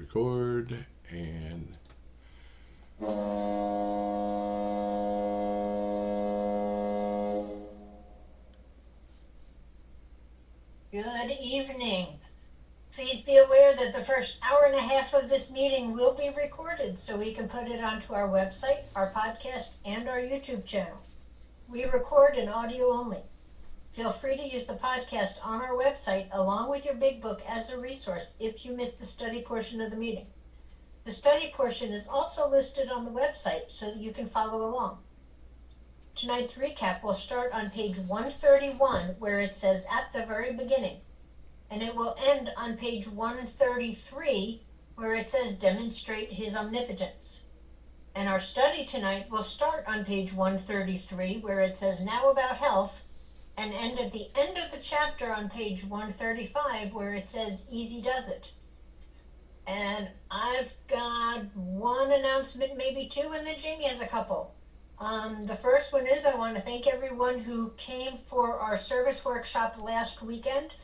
record and Good evening. Please be aware that the first hour and a half of this meeting will be recorded so we can put it onto our website, our podcast, and our YouTube channel. We record in audio only. Feel free to use the podcast on our website along with your big book as a resource if you missed the study portion of the meeting. The study portion is also listed on the website so that you can follow along. Tonight's recap will start on page 131 where it says at the very beginning, and it will end on page 133 where it says demonstrate his omnipotence. And our study tonight will start on page 133 where it says now about health, and end at the end of the chapter on page 135 where it says easy does it. And I've got one announcement, maybe two, and then Jamie has a couple. The first one is I want to thank everyone who came for our service workshop last weekend.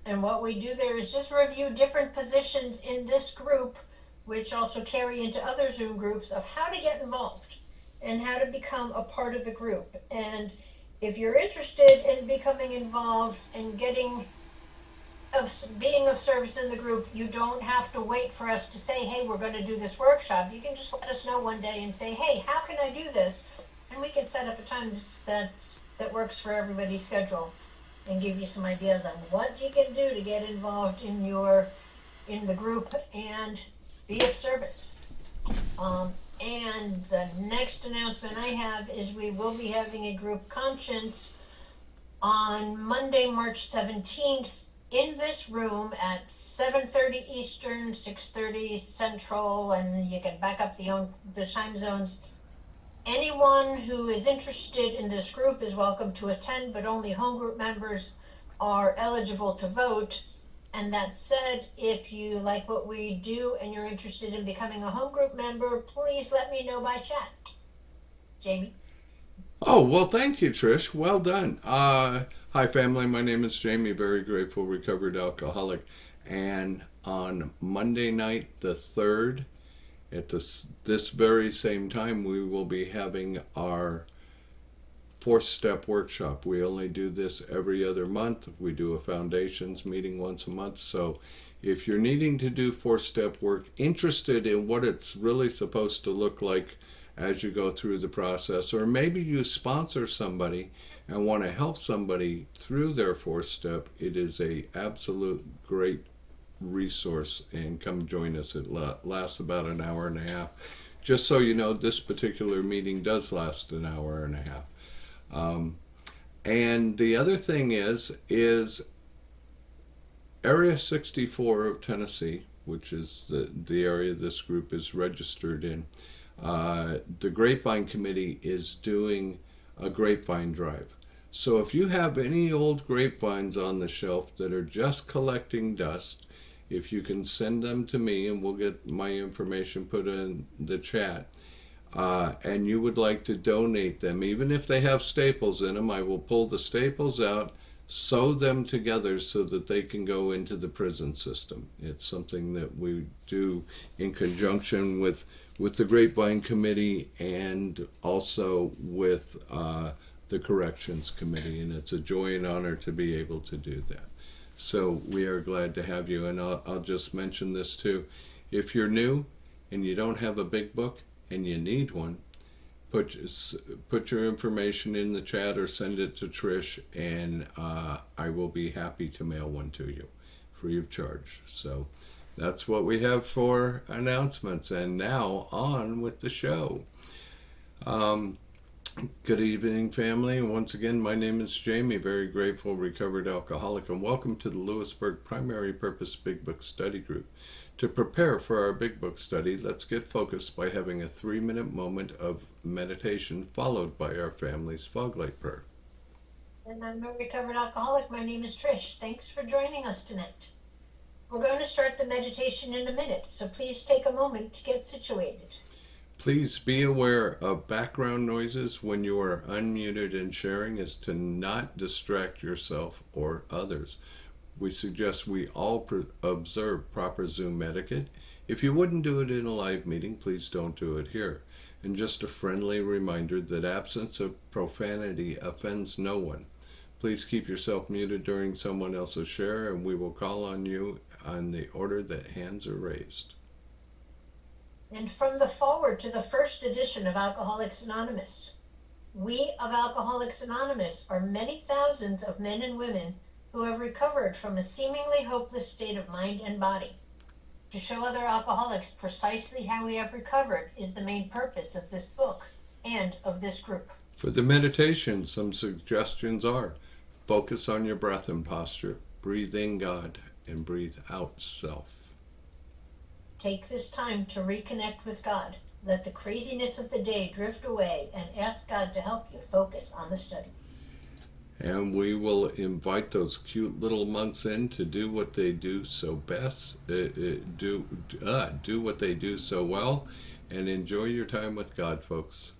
And what we do there is just review different positions in this group, which also carry into other Zoom groups, of how to get involved and how to become a part of the group. And if you're interested in becoming involved and being of service in the group, you don't have to wait for us to say, hey, we're going to do this workshop. You can just let us know one day and say, hey, how can I do this? And we can set up a time that works for everybody's schedule and give you some ideas on what you can do to get involved in the group and be of service. And the next announcement I have is we will be having a group conscience on Monday, March 17th in this room at 7:30 Eastern, 6:30 Central, and you can back up the time zones. Anyone who is interested in this group is welcome to attend, but only home group members are eligible to vote. And that said, if you like what we do and you're interested in becoming a home group member, please let me know by chat. Jamie? oh, well, thank you, Trish. Well done. Hi, family. My name is Jamie, very grateful recovered alcoholic. And on Monday night, the 3rd, at this very same time, we will be having our 4-step workshop. We only do this every other month. We do a foundations meeting once a month. So if you're needing to do 4-step work, interested in what it's really supposed to look like as you go through the process, or maybe you sponsor somebody and want to help somebody through their 4-step, it is a absolute great resource, and come join us. It lasts about an hour and a half. Just so you know, this particular meeting does last an hour and a half. And the other thing is Area 64 of Tennessee, which is the area this group is registered in, the Grapevine Committee is doing a grapevine drive. So if you have any old grapevines on the shelf that are just collecting dust, if you can send them to me, and we'll get my information put in the chat, and you would like to donate them, even if they have staples in them, I will pull the staples out, sew them together so that they can go into the prison system. It's something that we do in conjunction with the Grapevine Committee and also with the Corrections Committee, and it's a joy and honor to be able to do that. So we are glad to have you, and I'll just mention this too. If you're new and you don't have a big book and you need one, put your information in the chat or send it to Trish, and I will be happy to mail one to you free of charge. So that's what we have for announcements, and now on with the show. Good evening, family. Once again, my name is Jamie, very grateful recovered alcoholic, and welcome to the Lewisburg Primary Purpose Big Book Study Group. To prepare for our Big Book study, let's get focused by having a 3-minute moment of meditation followed by our family's fog light prayer. And I'm a recovered alcoholic. My name is Trish. Thanks for joining us tonight. We're going to start the meditation in a minute, so please take a moment to get situated. Please be aware of background noises when you are unmuted and sharing, is to not distract yourself or others. We suggest we all observe proper Zoom etiquette. If you wouldn't do it in a live meeting, please don't do it here. And just a friendly reminder that absence of profanity offends no one. Please keep yourself muted during someone else's share, and we will call on you on the order that hands are raised. And from the foreword to the first edition of Alcoholics Anonymous. We of Alcoholics Anonymous are many thousands of men and women who have recovered from a seemingly hopeless state of mind and body. To show other alcoholics precisely how we have recovered is the main purpose of this book and of this group. For the meditation, some suggestions are: focus on your breath and posture, breathe in God, and breathe out self. Take this time to reconnect with God. Let the craziness of the day drift away and ask God to help you focus on the study. And we will invite those cute little monks in to do what they do so best, do what they do so well, and enjoy your time with God, folks.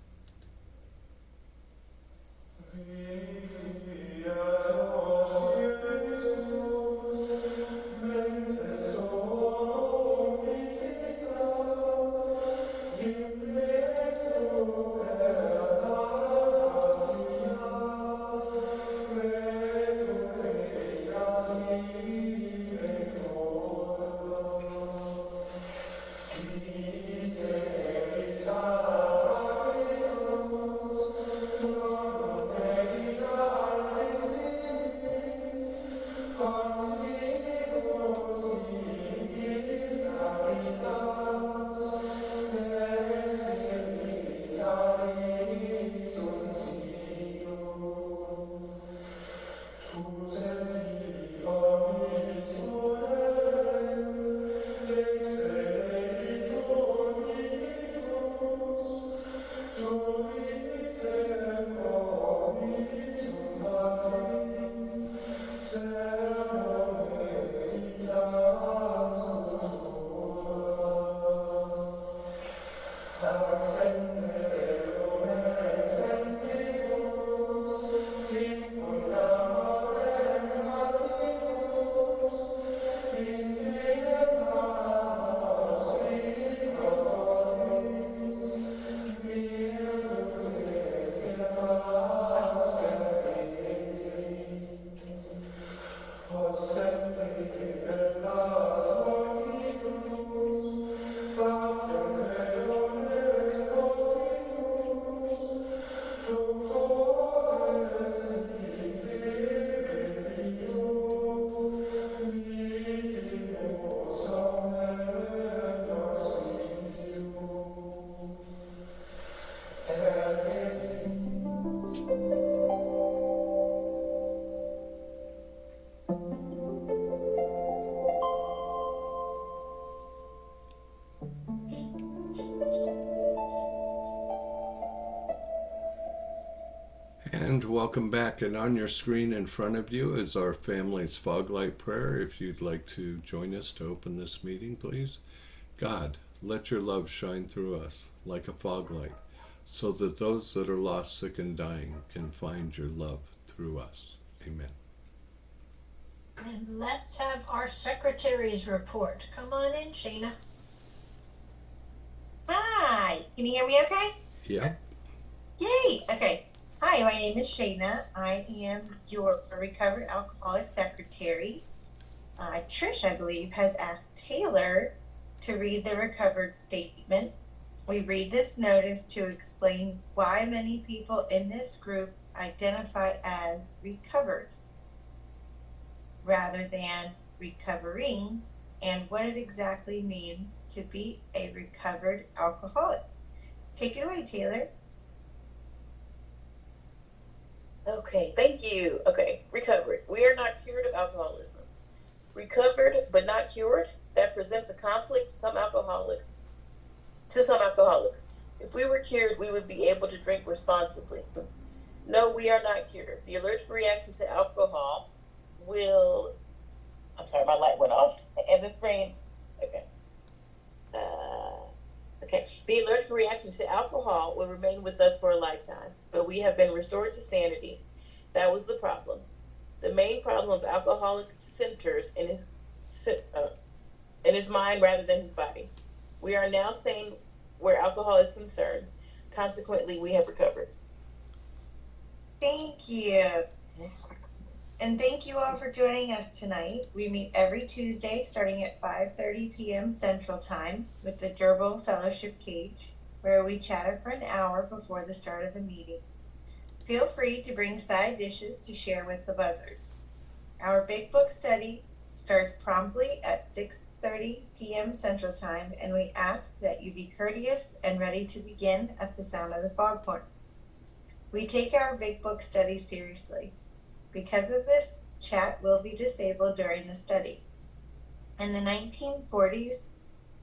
And welcome back. And on your screen in front of you is our family's fog light prayer. If you'd like to join us to open this meeting, please. God, let your love shine through us like a fog light, so that those that are lost, sick, and dying can find your love through us. Amen. And let's have our secretary's report. Come on in, Shana. Hi, can you hear me okay? Yeah. Yay, okay. Hi, my name is Shana. I am your recovered alcoholic secretary. Trish, I believe, has asked Taylor to read the recovered statement. We read this notice to explain why many people in this group identify as recovered rather than recovering, and what it exactly means to be a recovered alcoholic. Take it away, Taylor. Okay, thank you. Okay, recovered. We are not cured of alcoholism. Recovered but not cured, that presents a conflict to some alcoholics. If we were cured, we would be able to drink responsibly. No, we are not cured. The allergic reaction to alcohol will, I'm sorry, my light went off and the screen, okay. The allergic reaction to alcohol will remain with us for a lifetime, but we have been restored to sanity. That was the problem. The main problem of alcoholics centers in his mind rather than his body. We are now sane where alcohol is concerned. Consequently, we have recovered. Thank you. And thank you all for joining us tonight. We meet every Tuesday starting at 5:30 p.m. Central Time with the Gerbil Fellowship Cage, where we chat for an hour before the start of the meeting. Feel free to bring side dishes to share with the buzzards. Our Big Book study starts promptly at 6:30 p.m. Central Time, and we ask that you be courteous and ready to begin at the sound of the foghorn. We take our Big Book study seriously. Because of this, chat will be disabled during the study. In the 1940s,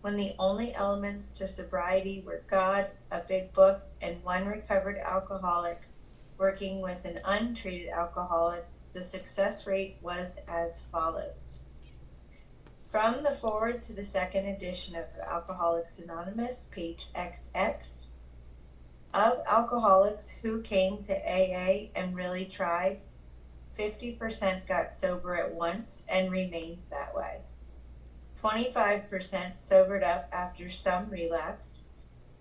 when the only elements to sobriety were God, a big book, and one recovered alcoholic working with an untreated alcoholic, the success rate was as follows. From the foreword to the second edition of Alcoholics Anonymous, page XX, of alcoholics who came to AA and really tried, 50% got sober at once and remained that way. 25% sobered up after some relapsed,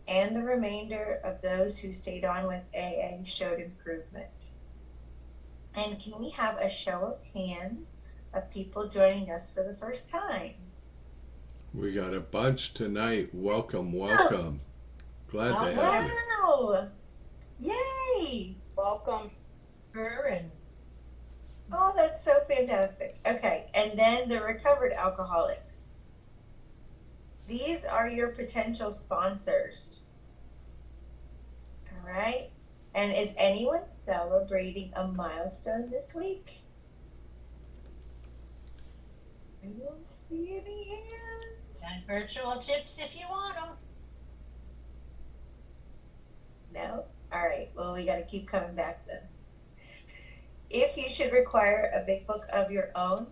and the remainder of those who stayed on with AA showed improvement. And can we have a show of hands of people joining us for the first time? We got a bunch tonight. Welcome, welcome. Glad to have you. Wow! Yay! Welcome. Erin. Oh, that's so fantastic. Okay, and then the recovered alcoholics. These are your potential sponsors. All right. And is anyone celebrating a milestone this week? I don't see any hands. And virtual tips if you want them. No? All right. Well, we got to keep coming back then. If you should require a big book of your own,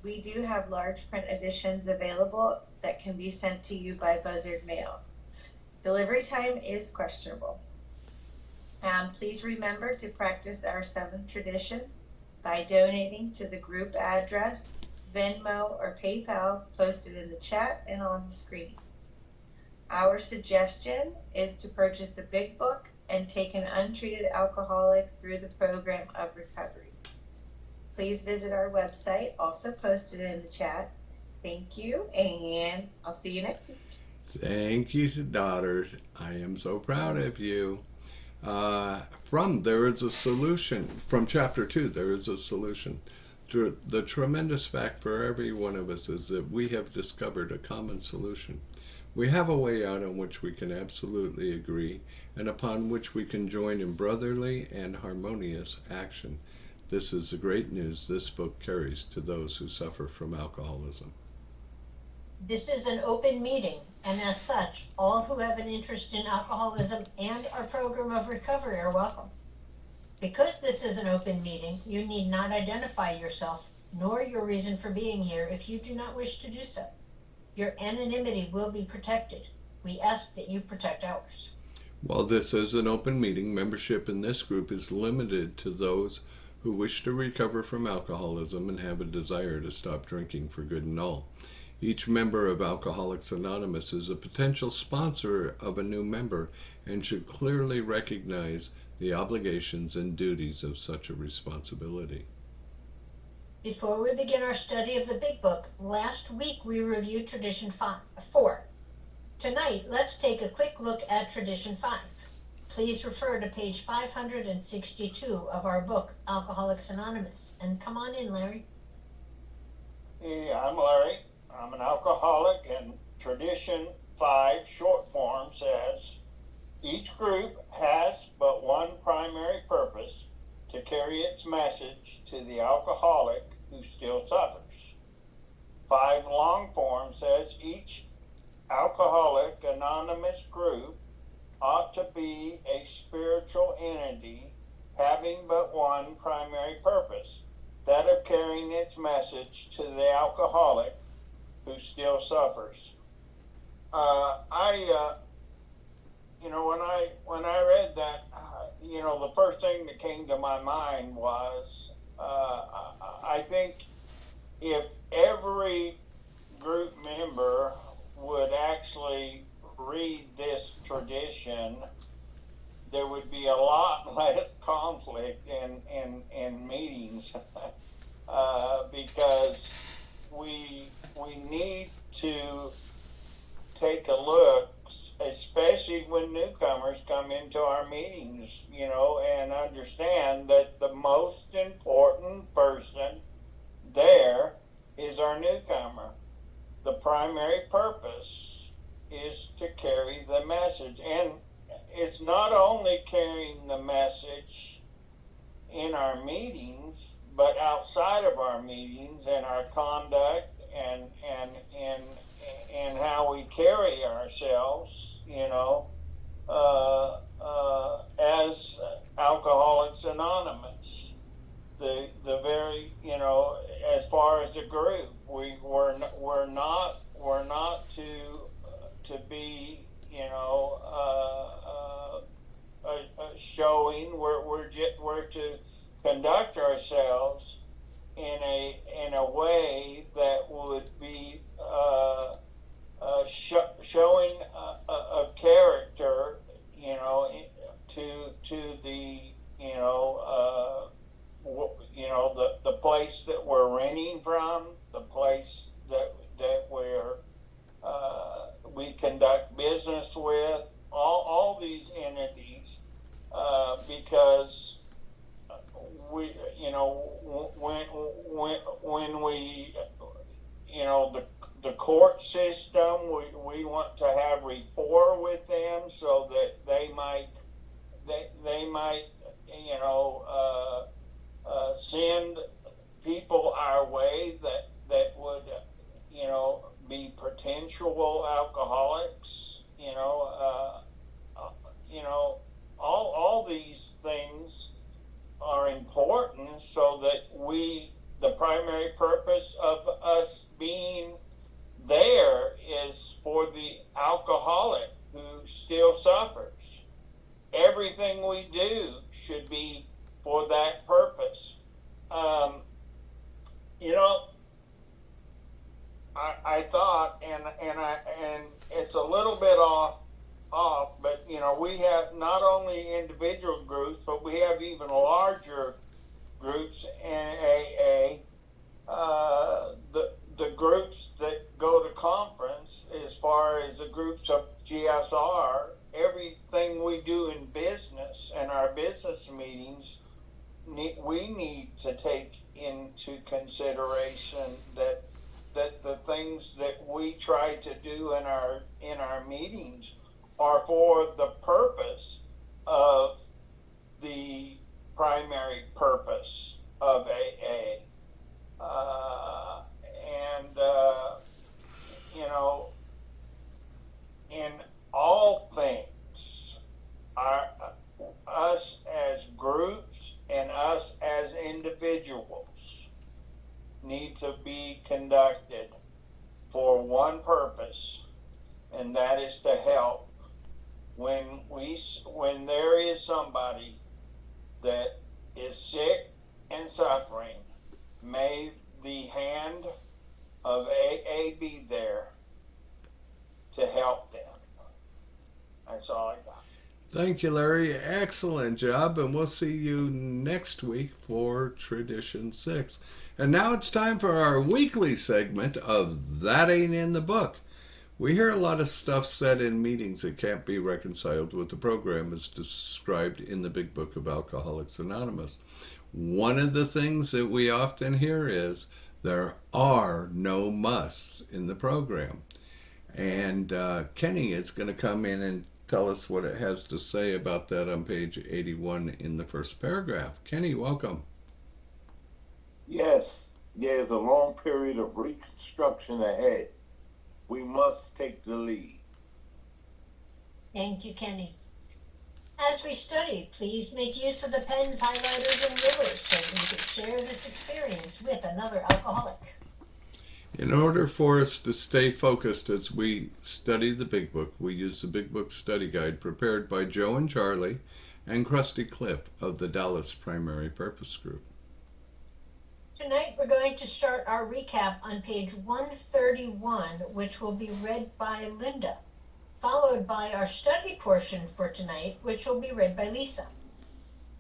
we do have large print editions available that can be sent to you by Buzzard Mail. Delivery time is questionable. Please remember to practice our seventh tradition by donating to the group address, Venmo, or PayPal posted in the chat and on the screen. Our suggestion is to purchase a big book and take an untreated alcoholic through the program of recovery. Please visit our website, also posted in the chat. Thank you, and I'll see you next week. Thank you, daughters. I am so proud of you. There is a solution. From chapter 2, there is a solution. The tremendous fact for every one of us is that we have discovered a common solution. We have a way out on which we can absolutely agree and upon which we can join in brotherly and harmonious action. This is the great news this book carries to those who suffer from alcoholism. This is an open meeting, and as such, all who have an interest in alcoholism and our program of recovery are welcome. Because this is an open meeting, you need not identify yourself nor your reason for being here if you do not wish to do so. Your anonymity will be protected. We ask that you protect ours. While this is an open meeting, membership in this group is limited to those who wish to recover from alcoholism and have a desire to stop drinking for good and all. Each member of Alcoholics Anonymous is a potential sponsor of a new member and should clearly recognize the obligations and duties of such a responsibility. Before we begin our study of the Big Book, last week we reviewed Tradition 4. Tonight, let's take a quick look at Tradition 5. Please refer to page 562 of our book, Alcoholics Anonymous. And come on in, Larry. Hey, I'm Larry. I'm an alcoholic, and Tradition 5 short form says, each group has but one primary purpose, to carry its message to the alcoholic who still suffers. 5 long form says each Alcoholic Anonymous group ought to be a spiritual entity having but one primary purpose, that of carrying its message to the alcoholic who still suffers. When I read that, the first thing that came to my mind was I think if every group member would actually read this tradition, there would be a lot less conflict in meetings because we need to take a look, especially when newcomers come into our meetings, and understand that the most important person there is our newcomer. The primary purpose is to carry the message. And it's not only carrying the message in our meetings, but outside of our meetings and our conduct and how we carry ourselves, as Alcoholics Anonymous. The very, as far as the group, we're not to be, showing. We're to conduct ourselves in a way that would be showing a character, to the the place that we're renting from, the place that we conduct business with, all these entities, because we, when we, the court system, we want to have rapport with them so that they might send people our way that would be potential alcoholics. All these things are important so that the primary purpose of us being there is for the alcoholic who still suffers. Everything we do should be for that purpose. I thought, and it's a little bit off, but we have not only individual groups, but we have even larger groups in AA. The groups that go to conference, as far as the groups of GSR, everything we do in business and our business meetings, we need to take into consideration that the things that we try to do in our meetings are for the purpose of the primary purpose of AA. In all things, us as groups and us as individuals need to be conducted for one purpose, and that is to help when there is somebody that is sick and suffering. May the hand of AA be there to help them. That's all I got. Thank you, Larry. Excellent job, and we'll see you next week for Tradition 6. And now it's time for our weekly segment of That Ain't in the Book. We hear a lot of stuff said in meetings that can't be reconciled with the program as described in the Big Book of Alcoholics Anonymous. One of the things that we often hear is there are no musts in the program. And Kenny is going to come in and tell us what it has to say about that on page 81 in the first paragraph. Kenny, welcome. Yes, there's a long period of reconstruction ahead. We must take the lead. Thank you, Kenny. As we study, please make use of the pens, highlighters, and rulers so we can share this experience with another alcoholic. In order for us to stay focused as we study the Big Book, we use the Big Book Study Guide prepared by Joe and Charlie and Krusty Cliff of the Dallas Primary Purpose Group. Tonight we're going to start our recap on page 131, which will be read by Linda, followed by our study portion for tonight, which will be read by Lisa.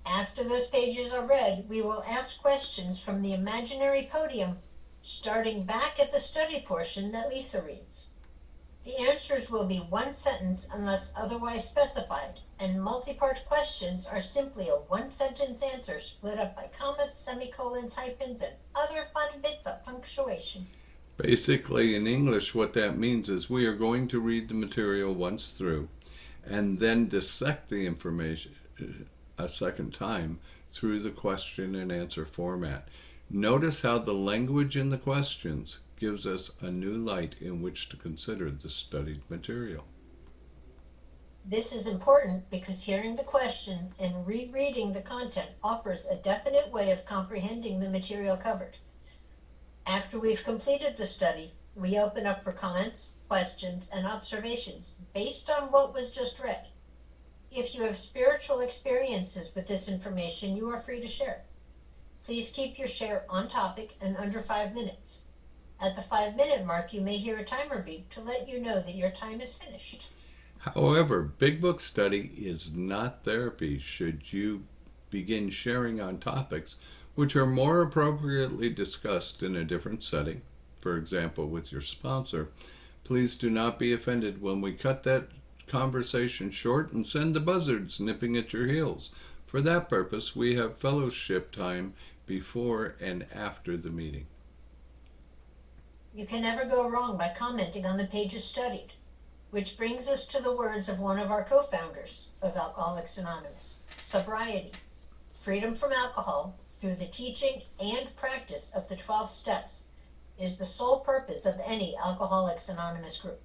After those pages are read, we will ask questions from the imaginary podium, starting back at the study portion that Lisa reads. The answers will be one sentence unless otherwise specified, and multi-part questions are simply a one-sentence answer split up by commas, semicolons, hyphens, and other fun bits of punctuation. Basically, in English, what that means is we are going to read the material once through and then dissect the information a second time through the question and answer format. Notice how the language in the questions gives us a new light in which to consider the studied material. This is important because hearing the questions and rereading the content offers a definite way of comprehending the material covered. After we've completed the study, we open up for comments, questions, and observations based on what was just read. If you have spiritual experiences with this information, you are free to share. Please keep your share on topic and under 5 minutes. At the 5-minute mark, you may hear a timer beep to let you know that your time is finished. However, Big Book study is not therapy should you begin sharing on topics which are more appropriately discussed in a different setting, for example with your sponsor. Please do not be offended when we cut that conversation short and send the buzzards nipping at your heels. For that purpose, we have fellowship time before and after the meeting. You can never go wrong by commenting on the pages studied, which brings us to the words of one of our co-founders of Alcoholics Anonymous: sobriety, freedom from alcohol through the teaching and practice of the 12 steps, is the sole purpose of any Alcoholics Anonymous group.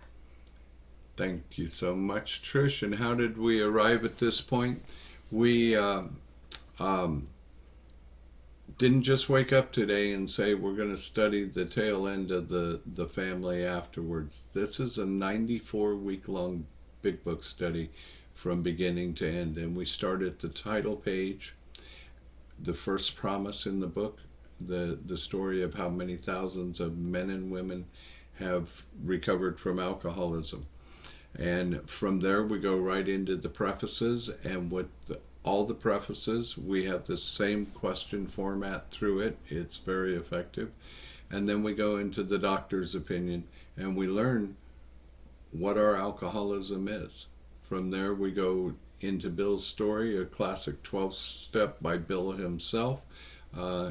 Thank you so much, Trish. And how did we arrive at this point? We didn't just wake up today and say we're going to study the tail end of the family afterwards. This is a 94-week-long Big Book study from beginning to end. And we start at the title page, the first promise in the book, the story of how many thousands of men and women have recovered from alcoholism. And from there we go right into the prefaces, and with all the prefaces we have the same question format through it. It's very effective. And then we go into the doctor's opinion and we learn what our alcoholism is. From there we go into Bill's story, a classic 12-step by Bill himself.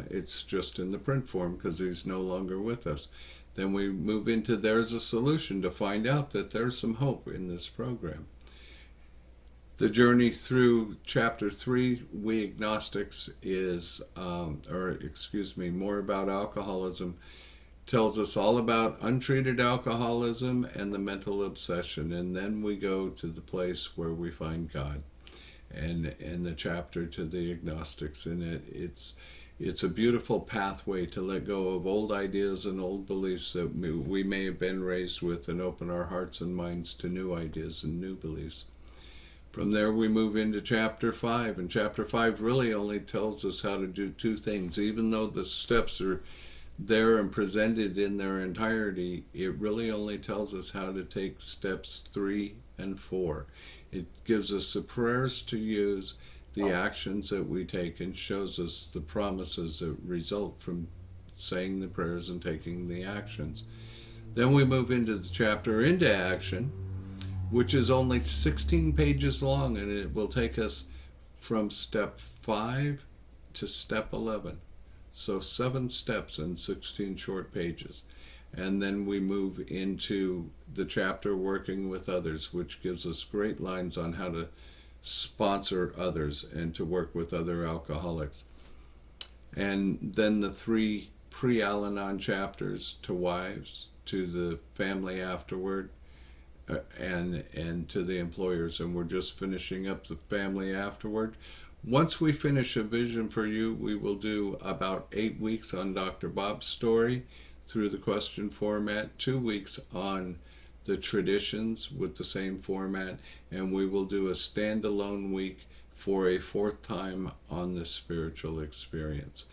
It's just in the print form because he's no longer with us. Then we move into There's a Solution to find out that there's some hope in this program. The journey through chapter 3, We Agnostics, is, more about alcoholism, tells us all about untreated alcoholism and the mental obsession. And then we go to the place where we find God, and the chapter to the agnostics. And it's a beautiful pathway to let go of old ideas and old beliefs that we may have been raised with and open our hearts and minds to new ideas and new beliefs. From there we move into chapter 5, and chapter 5 really only tells us how to do 2 things. Even though the steps are there and presented in their entirety, it really only tells us how to take steps 3 and 4. It gives us the prayers to use, the actions that we take, and shows us the promises that result from saying the prayers and taking the actions. Then we move into the chapter Into Action, which is only 16 pages long, and it will take us from step 5 to step 11. So 7 steps and 16 short pages. And then we move into the chapter Working with Others, which gives us great lines on how to sponsor others and to work with other alcoholics. And then the 3 pre-Al-Anon chapters to wives, to the family afterward, and to the employers. And we're just finishing up the family afterward. Once we finish A Vision for You, we will do about 8 weeks on Dr. Bob's story through the question format, 2 weeks on the traditions with the same format, and we will do a standalone week for a 4th time on the spiritual experience.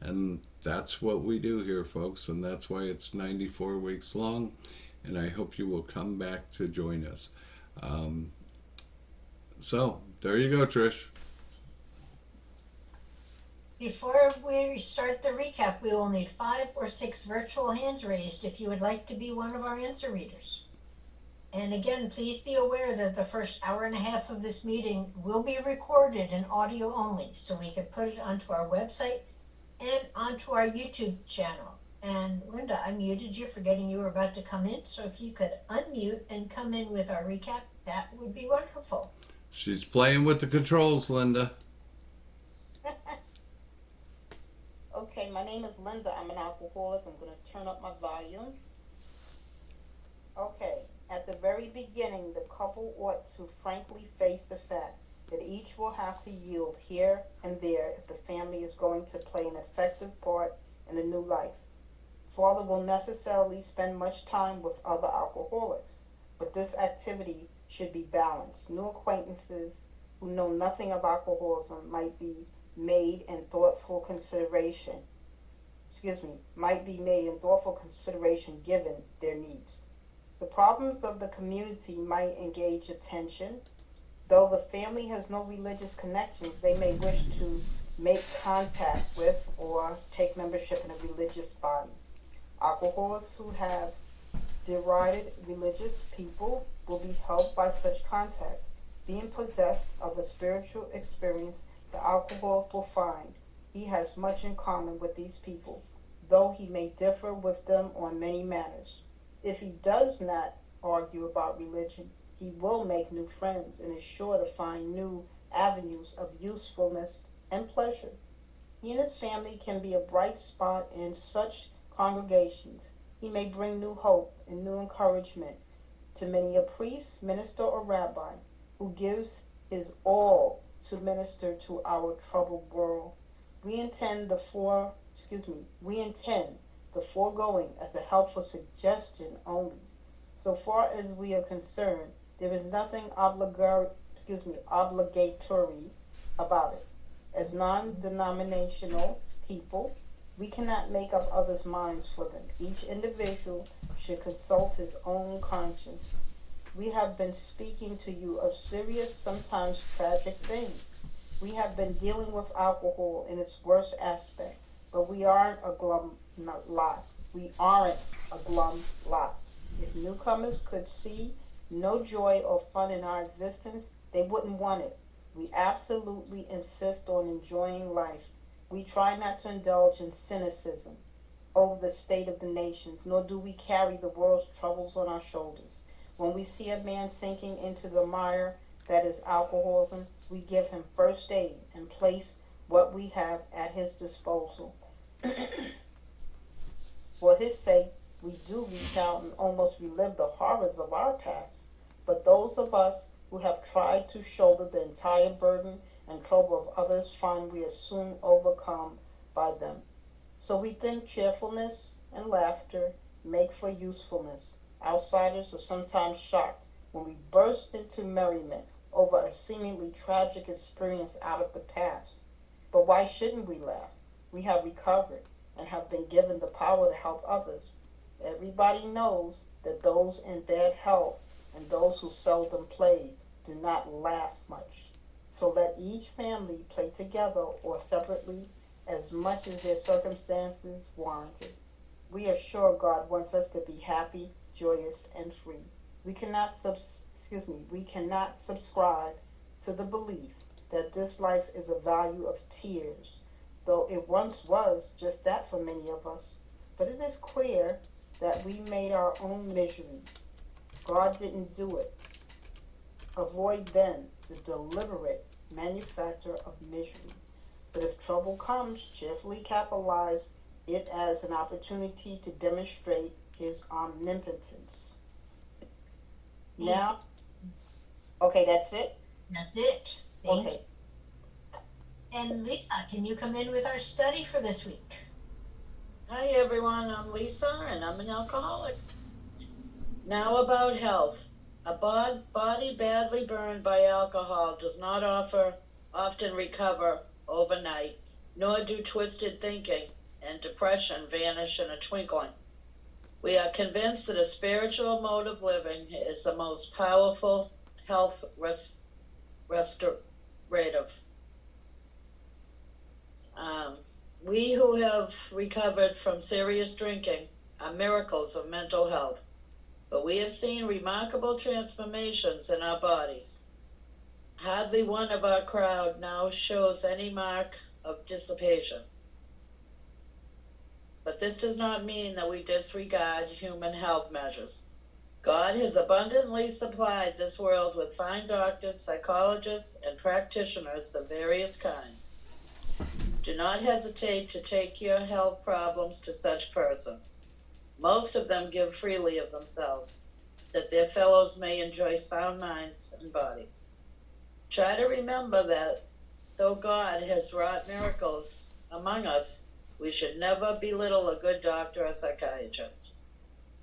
And that's what we do here, folks, and that's why it's 94 weeks long, and I hope you will come back to join us. So, there you go, Trish. Before we start the recap, we will need 5 or 6 virtual hands raised if you would like to be one of our answer readers. And again, please be aware that the first hour and a half of this meeting will be recorded in audio only, so we can put it onto our website and onto our YouTube channel. And Linda, I muted you, forgetting you were about to come in, so if you could unmute and come in with our recap, that would be wonderful. She's playing with the controls, Linda. Okay, my name is Linda. I'm an alcoholic. I'm going to turn up my volume. Okay, at the very beginning, the couple ought to frankly face the fact that each will have to yield here and there if the family is going to play an effective part in the new life. Father will necessarily spend much time with other alcoholics, but this activity should be balanced. New acquaintances who know nothing of alcoholism might be made in thoughtful consideration. Given their needs. The problems of the community might engage attention. Though the family has no religious connections, they may wish to make contact with or take membership in a religious body. Alcoholics who have derided religious people will be helped by such contacts. Being possessed of a spiritual experience, the alcoholic will find he has much in common with these people, though he may differ with them on many matters. If he does not argue about religion, he will make new friends and is sure to find new avenues of usefulness and pleasure. He and his family can be a bright spot in such congregations. He may bring new hope and new encouragement to many a priest, minister, or rabbi who gives his all to minister to our troubled world. We intend the foregoing as a helpful suggestion only. So far as we are concerned, there is nothing obligatory about it. As non-denominational people, we cannot make up others' minds for them. Each individual should consult his own conscience. We have been speaking to you of serious, sometimes tragic things. We have been dealing with alcohol in its worst aspect, but we aren't a glum lot. If newcomers could see no joy or fun in our existence, they wouldn't want it. We absolutely insist on enjoying life. We try not to indulge in cynicism over the state of the nations, nor do we carry the world's troubles on our shoulders. When we see a man sinking into the mire that is alcoholism, we give him first aid and place what we have at his disposal. For his sake, we do reach out and almost relive the horrors of our past. But those of us who have tried to shoulder the entire burden and trouble of others find we are soon overcome by them. So we think cheerfulness and laughter make for usefulness. Outsiders are sometimes shocked when we burst into merriment over a seemingly tragic experience out of the past. But why shouldn't we laugh? We have recovered and have been given the power to help others. Everybody knows that those in bad health and those who seldom play do not laugh much. So let each family play together or separately as much as their circumstances warranted. We are sure God wants us to be happy, joyous, and free. We cannot subscribe to the belief that this life is a value of tears, though it once was just that for many of us. But it is clear that we made our own misery. God didn't do it. Avoid then the deliberate manufacture of misery. But if trouble comes, cheerfully capitalize it as an opportunity to demonstrate his omnipotence. Now, okay, that's it? That's it. Thank you. Okay. And Lisa, can you come in with our study for this week? Hi everyone, I'm Lisa and I'm an alcoholic. Now about health. A body badly burned by alcohol does not often recover overnight, nor do twisted thinking and depression vanish in a twinkling. We are convinced that a spiritual mode of living is the most powerful health restorative. We who have recovered from serious drinking are miracles of mental health, but we have seen remarkable transformations in our bodies. Hardly one of our crowd now shows any mark of dissipation. But this does not mean that we disregard human health measures. God has abundantly supplied this world with fine doctors, psychologists, and practitioners of various kinds. Do not hesitate to take your health problems to such persons. Most of them give freely of themselves, that their fellows may enjoy sound minds and bodies. Try to remember that though God has wrought miracles among us, we should never belittle a good doctor or psychiatrist.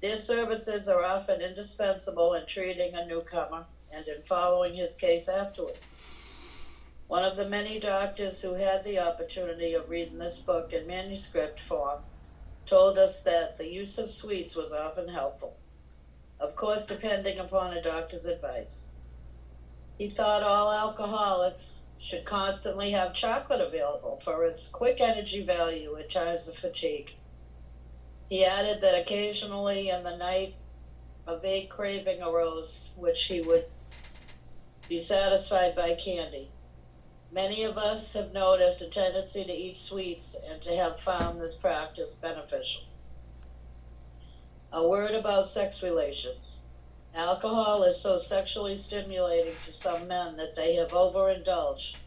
Their services are often indispensable in treating a newcomer and in following his case afterward. One of the many doctors who had the opportunity of reading this book in manuscript form told us that the use of sweets was often helpful, of course depending upon a doctor's advice. He thought all alcoholics should constantly have chocolate available for its quick energy value at times of fatigue. He added that occasionally in the night a vague craving arose, which he would be satisfied by candy. Many of us have noticed a tendency to eat sweets and to have found this practice beneficial. A word about sex relations. Alcohol is so sexually stimulating to some men that they have overindulged.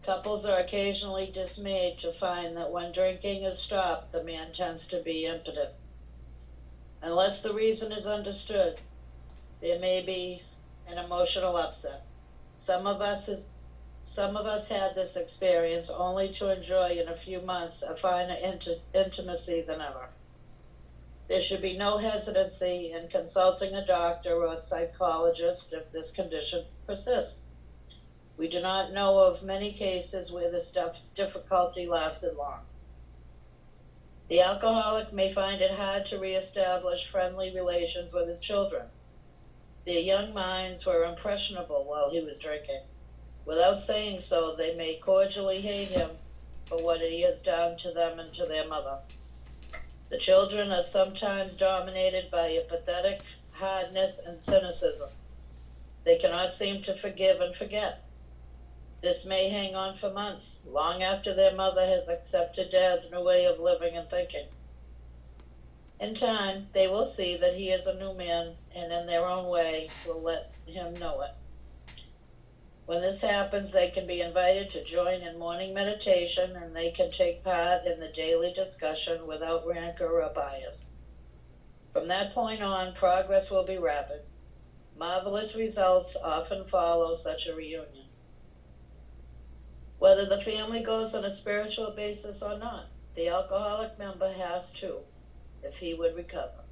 Couples are occasionally dismayed to find that when drinking is stopped, the man tends to be impotent. Unless the reason is understood, there may be an emotional upset. Some of us had this experience only to enjoy in a few months a finer intimacy than ever. There should be no hesitancy in consulting a doctor or a psychologist if this condition persists. We do not know of many cases where this difficulty lasted long. The alcoholic may find it hard to reestablish friendly relations with his children. Their young minds were impressionable while he was drinking. Without saying so, they may cordially hate him for what he has done to them and to their mother. The children are sometimes dominated by a pathetic hardness and cynicism. They cannot seem to forgive and forget. This may hang on for months, long after their mother has accepted Dad's new way of living and thinking. In time, they will see that he is a new man, and in their own way will let him know it. When this happens, they can be invited to join in morning meditation, and they can take part in the daily discussion without rancor or bias. From that point on, progress will be rapid. Marvelous results often follow such a reunion. Whether the family goes on a spiritual basis or not, the alcoholic member has to, if he would recover.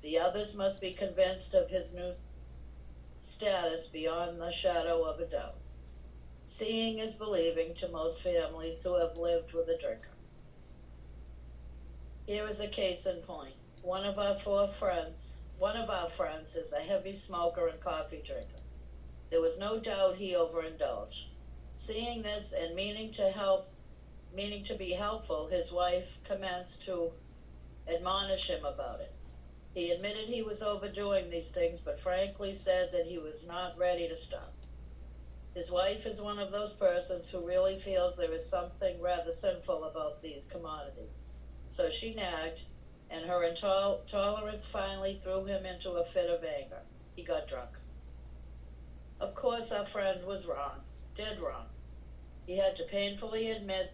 The others must be convinced of his new status beyond the shadow of a doubt. Seeing is believing to most families who have lived with a drinker. Here is a case in point. One of our friends is a heavy smoker and coffee drinker. There was no doubt he overindulged. Seeing this and meaning to be helpful, his wife commenced to admonish him about it. He admitted he was overdoing these things, but frankly said that he was not ready to stop. His wife is one of those persons who really feels there is something rather sinful about these commodities. So she nagged, and her intolerance finally threw him into a fit of anger. He got drunk. Of course, our friend was wrong, dead wrong. He had to painfully admit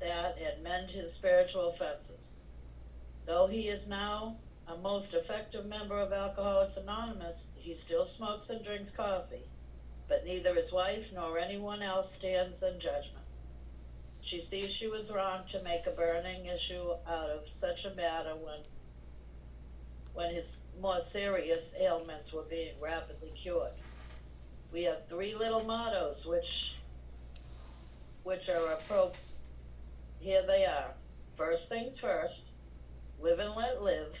that and mend his spiritual offenses. Though he is now a most effective member of Alcoholics Anonymous, he still smokes and drinks coffee, but neither his wife nor anyone else stands in judgment. She sees she was wrong to make a burning issue out of such a matter when his more serious ailments were being rapidly cured. We have 3 little mottos which are Here they are. First things first, live and let live,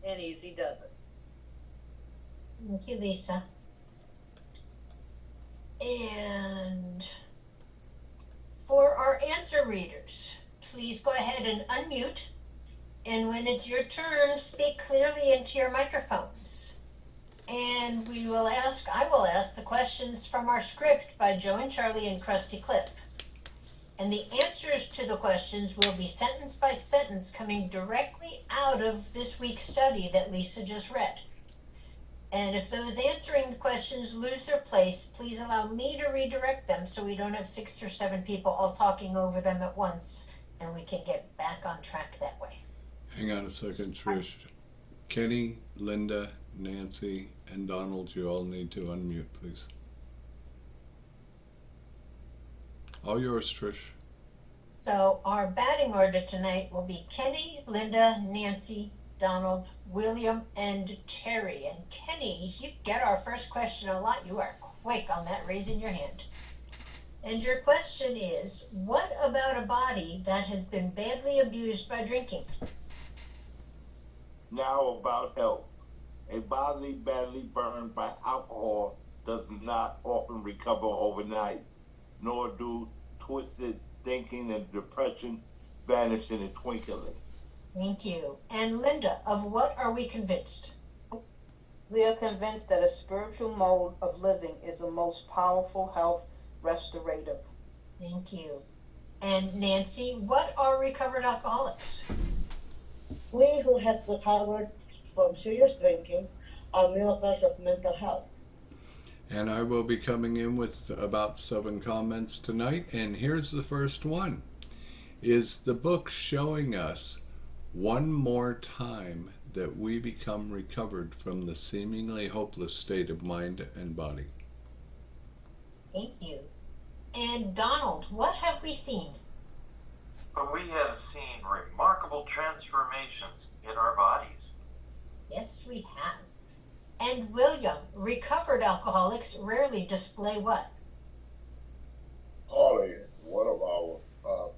and easy does it. Thank you, Lisa. And for our answer readers, please go ahead and unmute. And when it's your turn, speak clearly into your microphones. And I will ask the questions from our script by Joe and Charlie and Krusty Cliff. And the answers to the questions will be sentence by sentence coming directly out of this week's study that Lisa just read. And if those answering the questions lose their place, please allow me to redirect them so we don't have 6 or 7 people all talking over them at once, and we can get back on track that way. Hang on a second, Trish. Kenny, Linda, Nancy, and Donald, you all need to unmute, please. All yours, Trish. So our batting order tonight will be Kenny, Linda, Nancy, Donald, William, and Terry. And Kenny, you get our first question a lot. You are quick on that, raising your hand. And your question is, what about a body that has been badly abused by drinking? Now about health. A body badly burned by alcohol does not often recover overnight, nor do twisted thinking and depression vanish in a twinkling. Thank you. And Linda, of what are we convinced? We are convinced that a spiritual mode of living is the most powerful health restorative. Thank you. And Nancy, what are recovered alcoholics? We who have recovered from serious drinking are miracles of mental health. And I will be coming in with about 7 comments tonight. And here's the first one. Is the book showing us one more time that we become recovered from the seemingly hopeless state of mind and body? Thank you. And Donald, what have we seen? But we have seen remarkable transformations in our bodies. Yes, we have. And William, recovered alcoholics rarely display what? Hardly one of our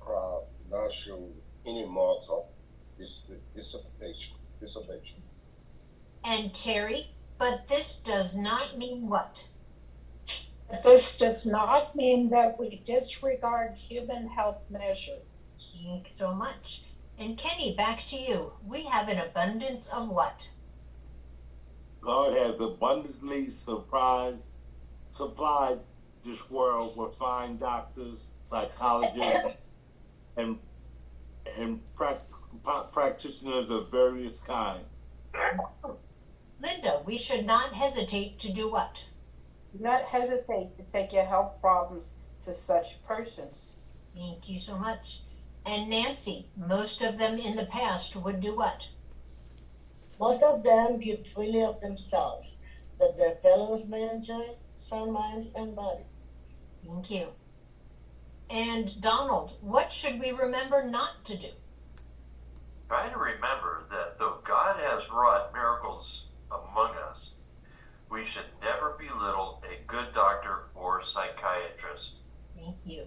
crowd not show any marks of dissipation. And Terry, but this does not mean what? This does not mean that we disregard human health measures. Thanks so much. And Kenny, back to you. We have an abundance of what? God has abundantly supplied this world with fine doctors, psychologists, and practitioners of various kinds. Linda, we should not hesitate to do what? Do not hesitate to take your health problems to such persons. Thank you so much. And Nancy, most of them in the past would do what? Most of them give freely of themselves, that their fellows may enjoy sound minds and bodies. Thank you. And Donald, what should we remember not to do? Try to remember that though God has wrought miracles among us, we should never belittle a good doctor or psychiatrist. Thank you.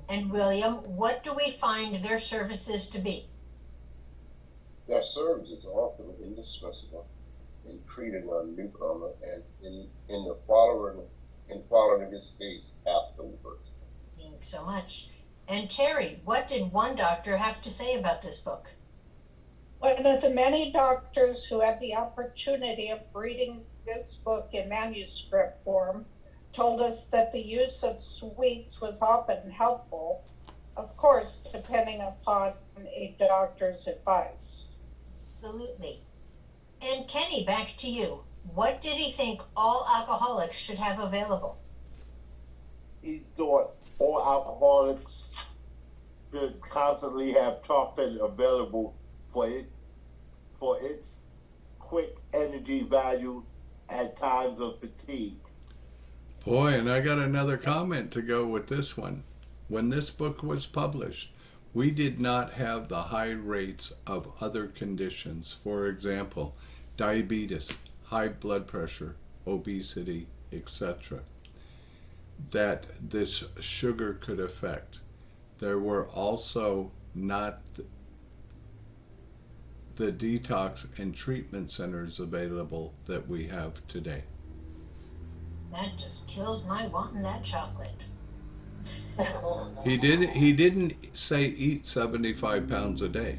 And William, what do we find their services to be? Their services are often indispensable in treating a newcomer and in following his case afterwards. Thanks so much. And Terry, what did one doctor have to say about this book? One of the many doctors who had the opportunity of reading this book in manuscript form told us that the use of sweets was often helpful, of course, depending upon a doctor's advice. Absolutely. And Kenny, back to you. What did he think all alcoholics should have available? He thought all alcoholics should constantly have chocolate available for its quick energy value at times of fatigue. Boy, and I got another comment to go with this one. When this book was published, we did not have the high rates of other conditions. For example, diabetes, high blood pressure, obesity, etc. that this sugar could affect. There were also not the detox and treatment centers available that we have today. That just kills my wanting that chocolate. He didn't say eat 75 pounds a day.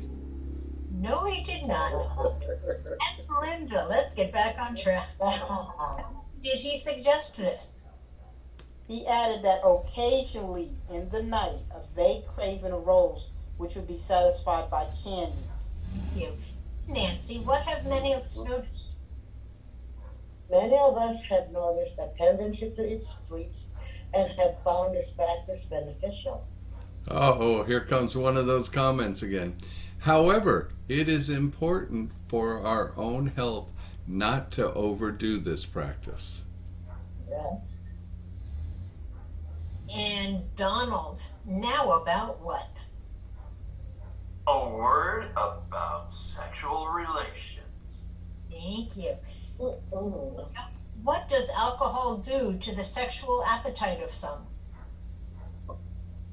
No, he did not. And Linda, let's get back on track. Did he suggest this? He added that occasionally in the night, a vague craving arose, which would be satisfied by candy. Thank you. Nancy, what have many of us noticed? Many of us have noticed a tendency to eat sweets and have found this practice beneficial. Oh, here comes one of those comments again. However, it is important for our own health not to overdo this practice. Yes. And Donald, now about what? A word about sexual relations. Thank you. Mm-mm. What does alcohol do to the sexual appetite of some?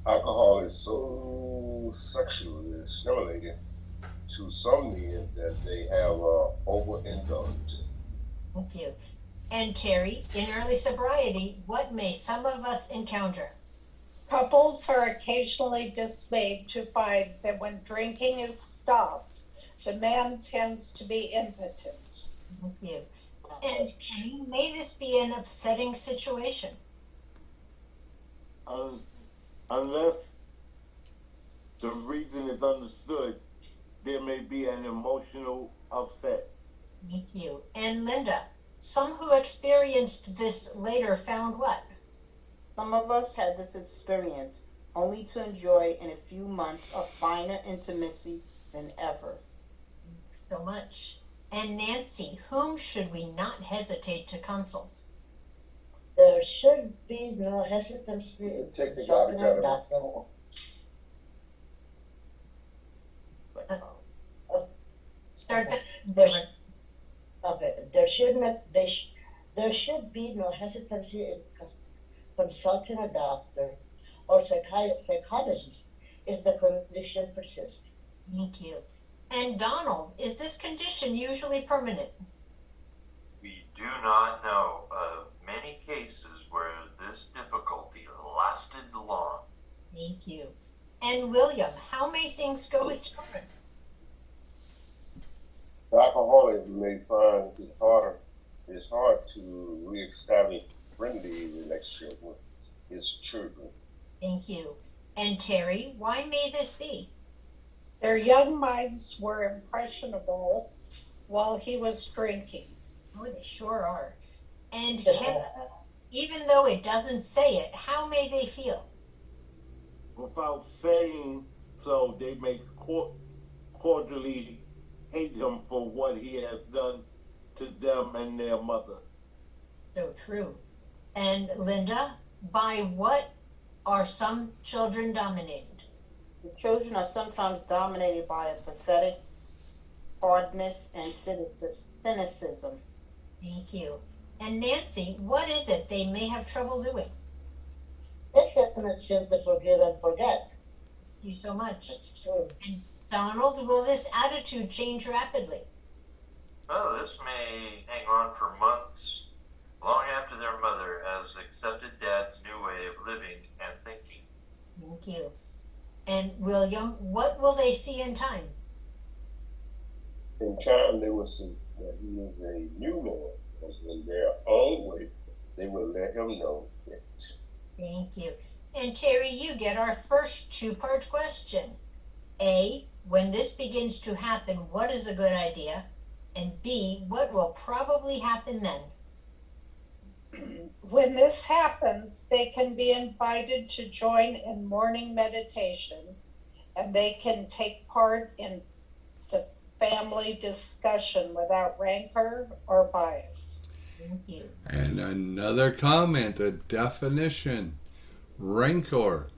Alcohol is so sexually stimulating to some men that they have overindulged. Thank you. And Terry, in early sobriety, what may some of us encounter? Couples are occasionally dismayed to find that when drinking is stopped, the man tends to be impotent. Thank you. And Kenny, may this be an upsetting situation? Unless the reason is understood, there may be an emotional upset. Thank you. And Linda, some who experienced this later found what? Some of us had this experience only to enjoy in a few months a finer intimacy than ever. So much. And Nancy, whom should we not hesitate to consult? There should be no hesitancy in Take the consulting a doctor. doctor. Start There, that. okay, there should be no hesitancy in consulting a doctor or psychologist if the condition persists. Thank you. And Donald, is this condition usually permanent? We do not know of many cases where this difficulty lasted long. Thank you. And William, how may things go with children? The alcoholic may find it's hard to reestablish friendly relationship with his children. Thank you. And Terry, why may this be? Their young minds were impressionable while he was drinking. Oh, they sure are. And Ken, even though it doesn't say it, how may they feel? Without saying so, they may cordially hate him for what he has done to them and their mother. So true. And Linda, by what are some children dominated? The children are sometimes dominated by a pathetic hardness and cynicism. Thank you. And Nancy, what is it they may have trouble doing? They cannot seem to forgive and forget. Thank you so much. That's true. And Donald, will this attitude change rapidly? Well, this may hang on for months, long after their mother has accepted Dad's new way of living and thinking. Thank you. And William, what will they see in time? In time, they will see that he is a new man, because in their own way, they will let him know it. Thank you. And Terry, you get our first two-part question. A, when this begins to happen, what is a good idea? And B, what will probably happen then? When this happens, they can be invited to join in morning meditation, and they can take part in the family discussion without rancor or bias. Thank you. And another comment, a definition: rancor,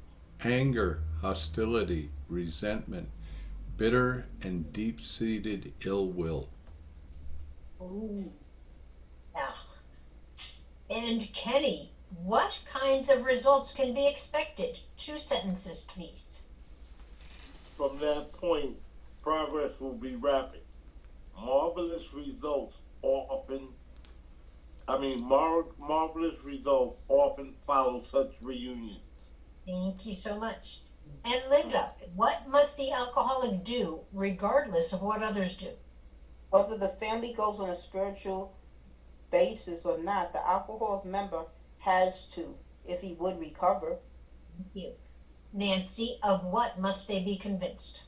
anger, hostility, resentment, bitter and deep-seated ill will. Ooh. Yeah. And Kenny, what kinds of results can be expected? 2 sentences, please. from that point, progress will be rapid. Marvelous results often, marvelous results often follow such reunions. Thank you so much. And Linda, what must the alcoholic do regardless of what others do? Whether the family goes on a spiritual basis or not, the alcoholic member has to, if he would recover. Thank you. Nancy, of what must they be convinced?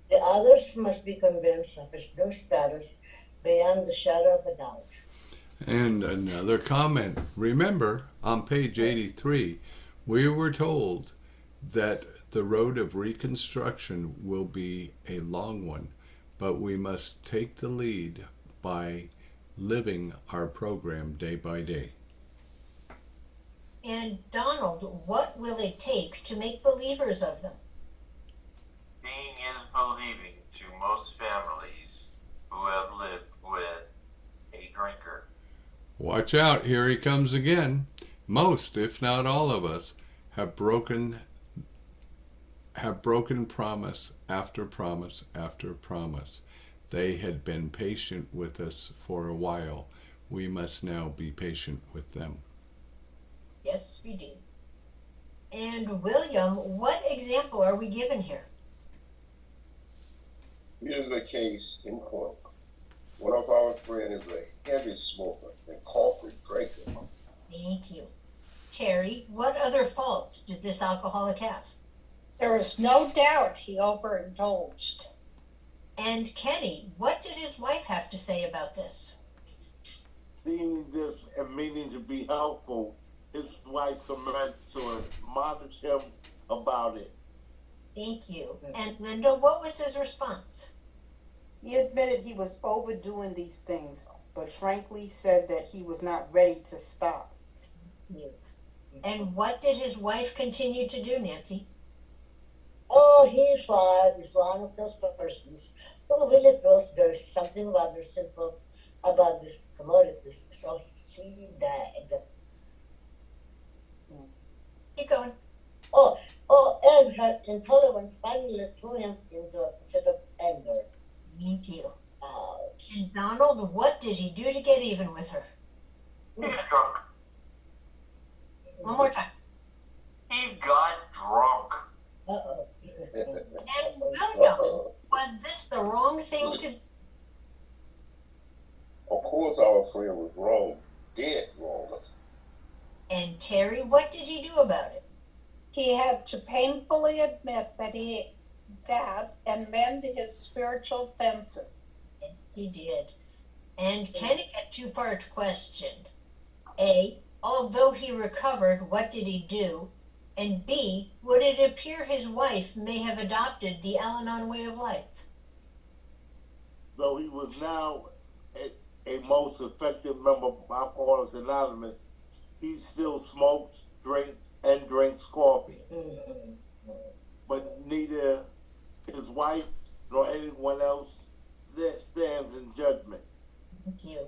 The others must be convinced of his new status beyond the shadow of a doubt. And another comment. Remember, on page 83, we were told that the road of reconstruction will be a long one, but we must take the lead by living our program day by day. And Donald, what will it take to make believers of them? Seeing is believing to most families who have lived with a drinker. Watch out, here he comes again. Most, if not all of us, have broken promise after promise after promise. They had been patient with us for a while. We must now be patient with them. Yes, we do. And William, what example are we given here? Here's the case in point. One of our friends is a heavy smoker and coffee drinker. Thank you. Terry, what other faults did this alcoholic have? There is no doubt he overindulged. And Kenny, what did his wife have to say about this? Seeing this and meaning to be helpful, his wife commenced to admonish him about it. Thank you. And Linda, what was his response? He admitted he was overdoing these things, but frankly said that he was not ready to stop. And what did his wife continue to do, Nancy? Oh, he five is one of those persons who really feels there's something rather simple about these commodities, so she died. Keep going. And her intolerance finally threw him into a fit of anger. Thank you. Ouch. And Donald, what did he do to get even with her? He got drunk. One more time. He got drunk. Uh-oh. And William, was this the wrong thing to do? Of course, our friend was wrong, dead wrong. And Terry, what did he do about it? He had to painfully admit that and mend his spiritual fences. Yes, he did. And Kenny, a two-part question. A, although he recovered, what did he do? And B, would it appear his wife may have adopted the Al-Anon way of life? Though he was now a most effective member of Alcoholics Anonymous, he still smokes, drinks coffee. But neither his wife nor anyone else stands in judgment. Thank you.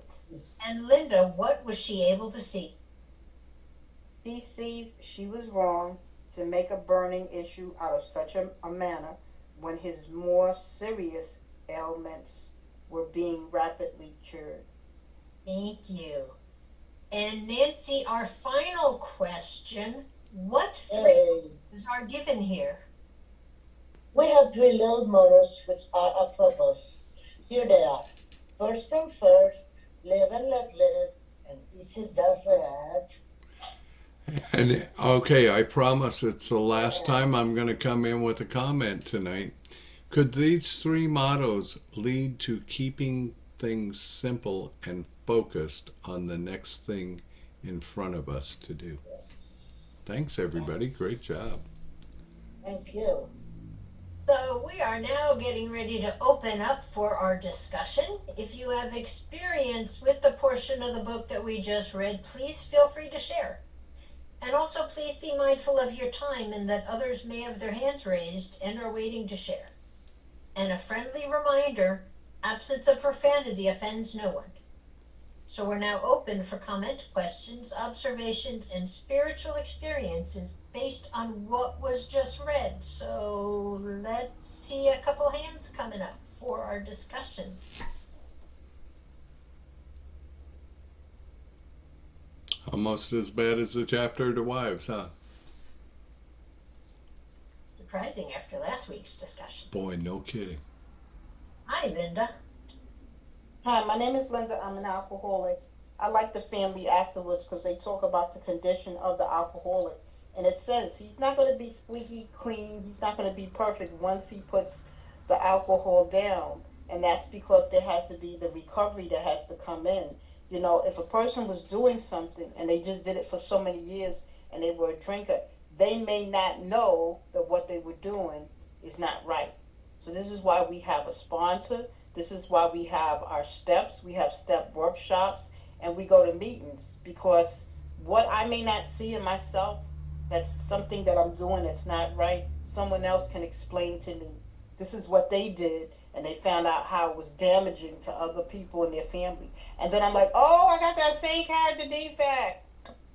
And Linda, what was she able to see? He sees she was wrong to make a burning issue out of such a manner when his more serious ailments were being rapidly cured. Thank you. And Nancy, our final question, what phrases are given here? We have three little mottos which are apropos. Here they are. First things first, live and let live, and easy does that. And okay, I promise it's the last time I'm going to come in with a comment tonight. Could these three mottos lead to keeping things simple and focused on the next thing in front of us to do? Yes. Thanks, everybody. Great job. Thank you. So we are now getting ready to open up for our discussion. If you have experience with the portion of the book that we just read, please feel free to share. And also please be mindful of your time and that others may have their hands raised and are waiting to share. And a friendly reminder, absence of profanity offends no one. So we're now open for comment, questions, observations, and spiritual experiences based on what was just read. So let's see a couple hands coming up for our discussion. Almost as bad as the chapter to wives, huh? Surprising after last week's discussion. Boy, no kidding. Hi, Linda. Hi, my name is Linda. I'm an alcoholic. I like the family afterwards because they talk about the condition of the alcoholic. And it says he's not going to be squeaky clean. He's not going to be perfect once he puts the alcohol down. And that's because there has to be the recovery that has to come in. You know, if a person was doing something and they just did it for so many years and they were a drinker, they may not know that what they were doing is not right. So this is why we have a sponsor. This is why we have our steps. We have step workshops and we go to meetings because what I may not see in myself, that's something that I'm doing that's not right, someone else can explain to me. This is what they did and they found out how it was damaging to other people in their family. And then I'm like, oh, I got that same character defect.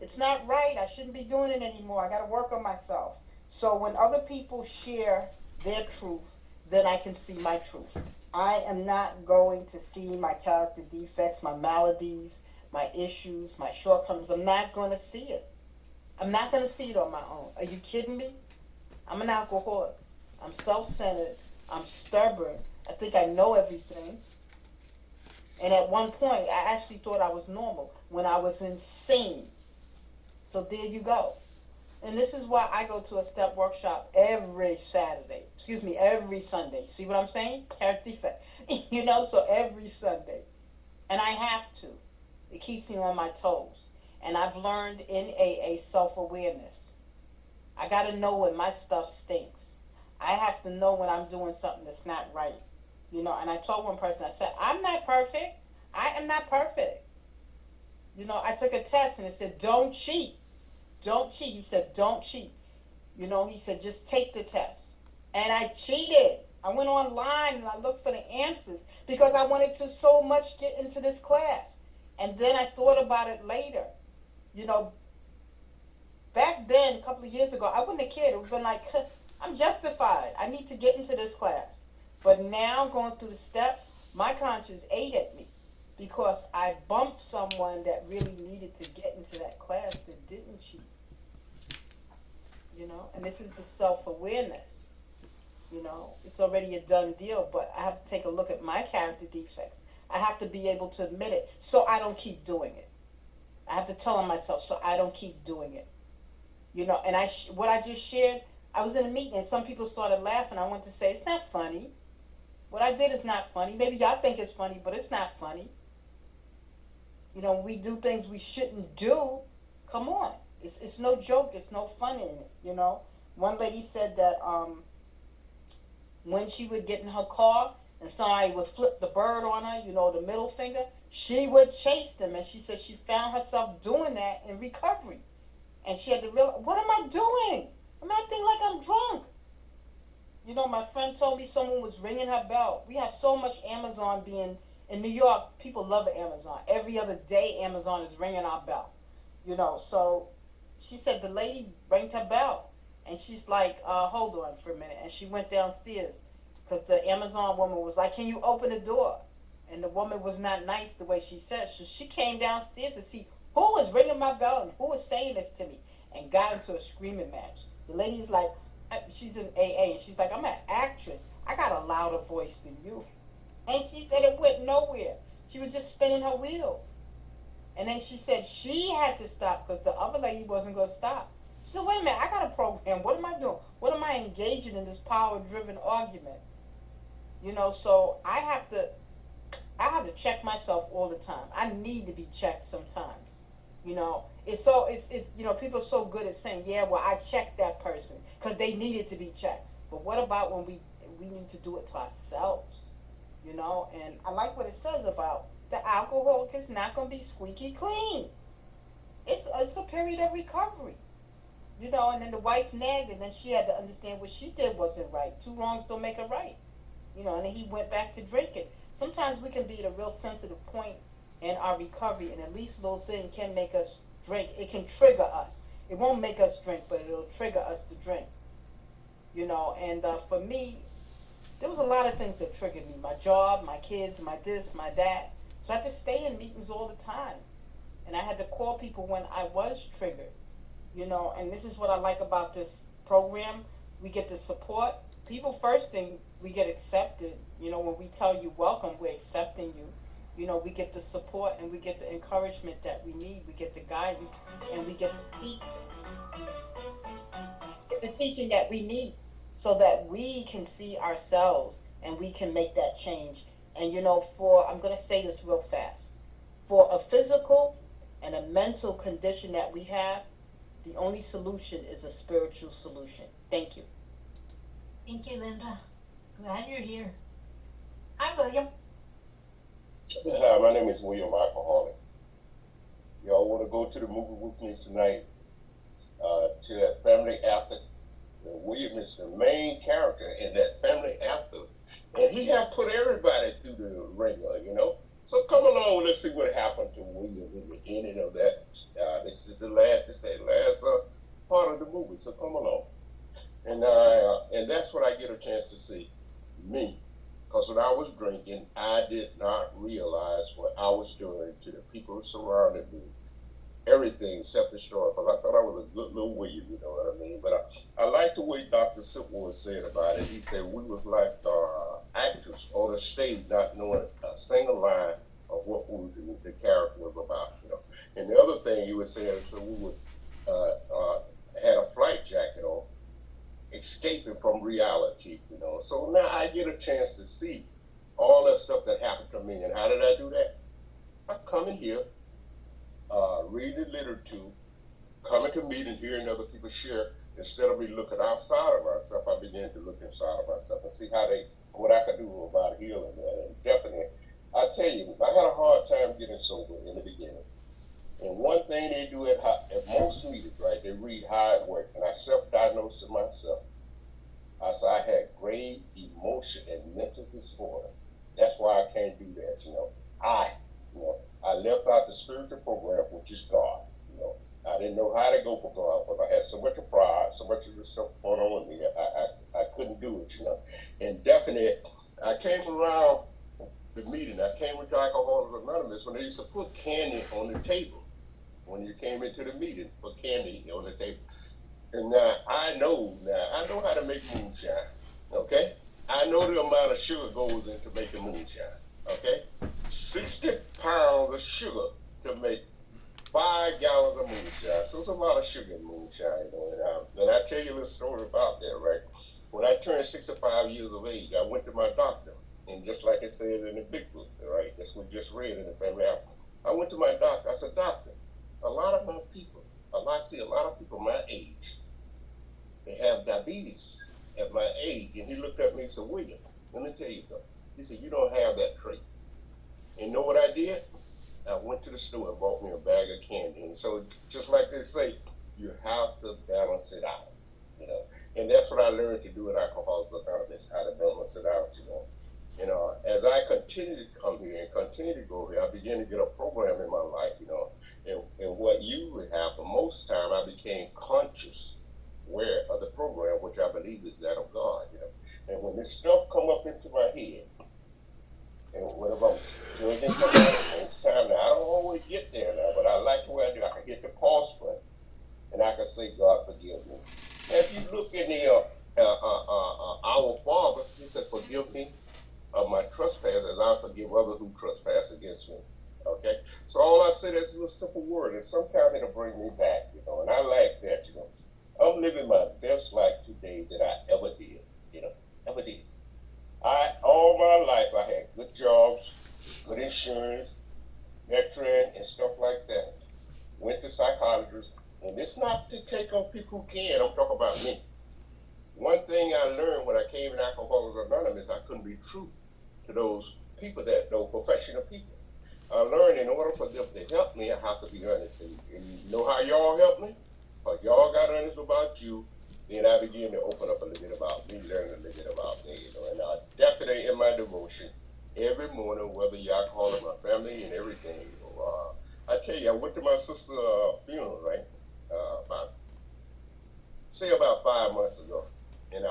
It's not right. I shouldn't be doing it anymore. I got to work on myself. So when other people share their truth, then I can see my truth. I am not going to see my character defects, my maladies, my issues, my shortcomings. I'm not going to see it. I'm not going to see it on my own. Are you kidding me? I'm an alcoholic. I'm self-centered. I'm stubborn. I think I know everything. And at one point, I actually thought I was normal when I was insane. So there you go. And this is why I go to a step workshop every Sunday. See what I'm saying? Character defect. You know, so every Sunday. And I have to. It keeps me on my toes. And I've learned in AA self-awareness. I got to know when my stuff stinks. I have to know when I'm doing something that's not right. You know, and I told one person, I said, I'm not perfect. I am not perfect. You know, I took a test and it said, don't cheat. Don't cheat. He said, don't cheat. You know, he said, just take the test. And I cheated. I went online and I looked for the answers because I wanted to so much get into this class. And then I thought about it later. You know, back then, a couple of years ago, I wouldn't have cared. It would have been like, I'm justified. I need to get into this class. But now, going through the steps, my conscience ate at me because I bumped someone that really needed to get into that class that didn't cheat. You know, and this is the self-awareness. You know, it's already a done deal, but I have to take a look at my character defects. I have to be able to admit it so I don't keep doing it. I have to tell on myself so I don't keep doing it. You know, and what I just shared, I was in a meeting and some people started laughing. I wanted to say, it's not funny. What I did is not funny. Maybe y'all think it's funny, but it's not funny. You know, we do things we shouldn't do. Come on. It's no joke. It's no fun in it, you know. One lady said that when she would get in her car and somebody would flip the bird on her, you know, the middle finger, she would chase them. And she said she found herself doing that in recovery. And she had to realize, what am I doing? I'm acting like I'm drunk. You know, my friend told me someone was ringing her bell. We have so much Amazon being, in New York, people love Amazon. Every other day, Amazon is ringing our bell. You know, so she said the lady rang her bell. And she's like, hold on for a minute. And she went downstairs because the Amazon woman was like, can you open the door? And the woman was not nice the way she said. So she came downstairs to see who is ringing my bell and who is saying this to me and got into a screaming match. The lady's like, she's in AA, and she's like, I'm an actress. I got a louder voice than you. And she said it went nowhere. She was just spinning her wheels. And then she said she had to stop because the other lady wasn't going to stop. She said, wait a minute, I got a program. What am I doing? What am I engaging in this power-driven argument? You know, so I have to check myself all the time. I need to be checked sometimes. You know, you know, people are so good at saying, yeah, well, I checked that person because they needed to be checked. But what about when we need to do it to ourselves? You know, and I like what it says about the alcoholic is not going to be squeaky clean. It's a period of recovery. You know, and then the wife nagged, and then she had to understand what she did wasn't right. Two wrongs don't make a right. You know, and then he went back to drinking. Sometimes we can be at a real sensitive point and our recovery, and the least little thing can make us drink. It can trigger us. It won't make us drink, but it'll trigger us to drink. And for me, there was a lot of things that triggered me. My job, my kids, my this, my that. So I had to stay in meetings all the time. And I had to call people when I was triggered. And this is what I like about this program. We get the support. People, first thing, we get accepted. When we tell you welcome, we're accepting you. We get the support and we get the encouragement that we need. We get the guidance and we get the teaching that we need so that we can see ourselves and we can make that change. And I'm going to say this real fast. For a physical and a mental condition that we have, the only solution is a spiritual solution. Thank you. Thank you, Linda. Glad you're here. Hi, William. Hi, my name is William Alcoholic. Y'all want to go to the movie with me tonight? To that Family After. William is the main character in that Family After, and he have put everybody through the ringer, So come along, let's see what happened to William in the ending of that. This is the last part of the movie, so come along. And that's what I get a chance to see, me. Because when I was drinking, I did not realize what I was doing to the people surrounding me. Everything self-destroyed, because I thought I was a good little William, you know what I mean? But I like the way Dr. Simple was saying about it. He said we was like actors on a stage not knowing a single line of what the character was about, And the other thing he was saying is that we would had a flight jacket on, escaping from reality, So now I get a chance to see all that stuff that happened to me. And how did I do that? I come in here, read the literature, coming to meetings, hearing other people share. Instead of me looking outside of myself, I began to look inside of myself and see what I could do about healing that. And definitely, I tell you, I had a hard time getting sober in the beginning. And one thing they do at most meetings, right, they read how it worked. And I self-diagnosed it myself. I said I had grave emotion and mental disorder. That's why I can't do that, I left out the spiritual program, which is God, I didn't know how to go for God, but I had so much of pride, so much of this stuff going on with me, I couldn't do it, And definitely, I came around the meeting, I came with Alcoholics Anonymous when they used to put candy on the table. When you came into the meeting, put candy on the table. And now I know how to make moonshine, okay? I know the amount of sugar goes into making moonshine, okay? 60 pounds of sugar to make 5 gallons of moonshine. So it's a lot of sugar in moonshine, And I tell you a little story about that, right? When I turned 65 years of age, I went to my doctor. And just like it said in the big book, right? That's what we just read in the Family After. I went to my doctor. I said, doctor, a lot of people my age, they have diabetes at my age. And he looked at me and said, William, let me tell you something. He said, you don't have that trait. And you know what I did? I went to the store and bought me a bag of candy. And so just like they say, you have to balance it out, And that's what I learned to do at Alcoholics Anonymous, how to balance it out, As I continue to come here and continue to go here, I began to get a program in my life, And what usually happened, most time I became conscious, aware of the program, which I believe is that of God, And when this stuff come up into my head, and whenever I'm judging somebody, most time now, I don't always get there now, but I like the way I do. I can hit the pause button, and I can say, God, forgive me. And if you look in the Our Father, he said, forgive me of my trespasses as I forgive others who trespass against me. Okay? So all I said is a little simple word, and sometimes it'll bring me back, and I like that, I'm living my best life today that I ever did, ever did. All my life, I had good jobs, good insurance, veteran, and stuff like that. Went to psychologists, and it's not to take on people who can. I'm talking about me. One thing I learned when I came in Alcoholics Anonymous, I couldn't be true to those people those professional people. I learned in order for them to help me, I have to be honest. And you know how y'all help me? But y'all got honest about you. Then I began to open up a little bit about me, learn a little bit about me, And I definitely in my devotion every morning, whether you're alcoholic, my family and everything. I tell you, I went to my sister's funeral, right? About 5 months ago, and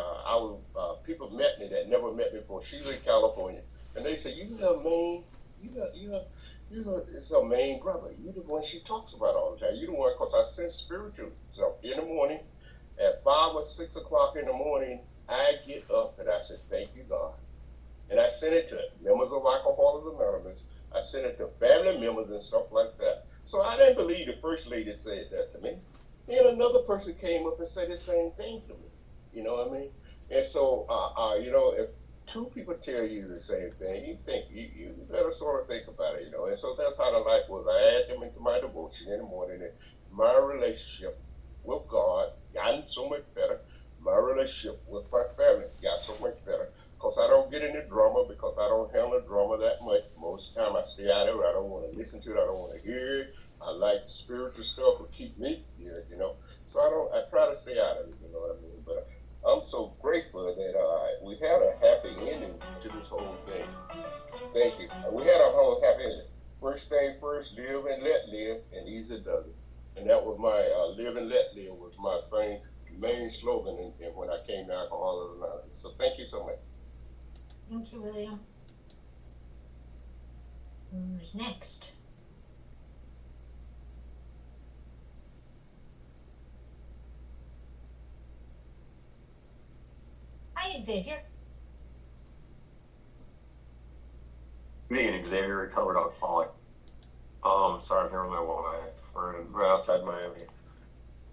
people met me that never met me before. She's in California, and they said, "You the main, it's her main brother. You the one she talks about all the time. You the one, because I sent spiritual. So in the morning, at 5 or 6 o'clock in the morning, I get up and I said, "Thank you, God." And I sent it to members of Alcoholics Anonymous. I sent it to family members and stuff like that. So I didn't believe the first lady said that to me. And another person came up and said the same thing to me. You know what I mean? And so, if two people tell you the same thing, you think you better sort of think about it, And so that's how the life was. I add them into my devotion in the morning. And my relationship with God gotten so much better. My relationship with my family got so much better. Because I don't get into drama, because I don't handle drama that much. Most of the time I stay out of it. I don't want to listen to it. I don't want to hear it. I like spiritual stuff to keep me here, So I try to stay out of it, you know what I mean? But I'm so grateful that we had a happy ending to this whole thing. Thank you. We had a whole happy ending. First thing first, live and let live, and easy does it. And that was my live and let live was my main slogan and when I came to Alcoholics Anonymous. So thank you so much. Thank you, William. Who's next? Hi, Xavier. Good evening, Xavier, recovered alcoholic. Sorry, I'm here with my wife. We're right outside Miami.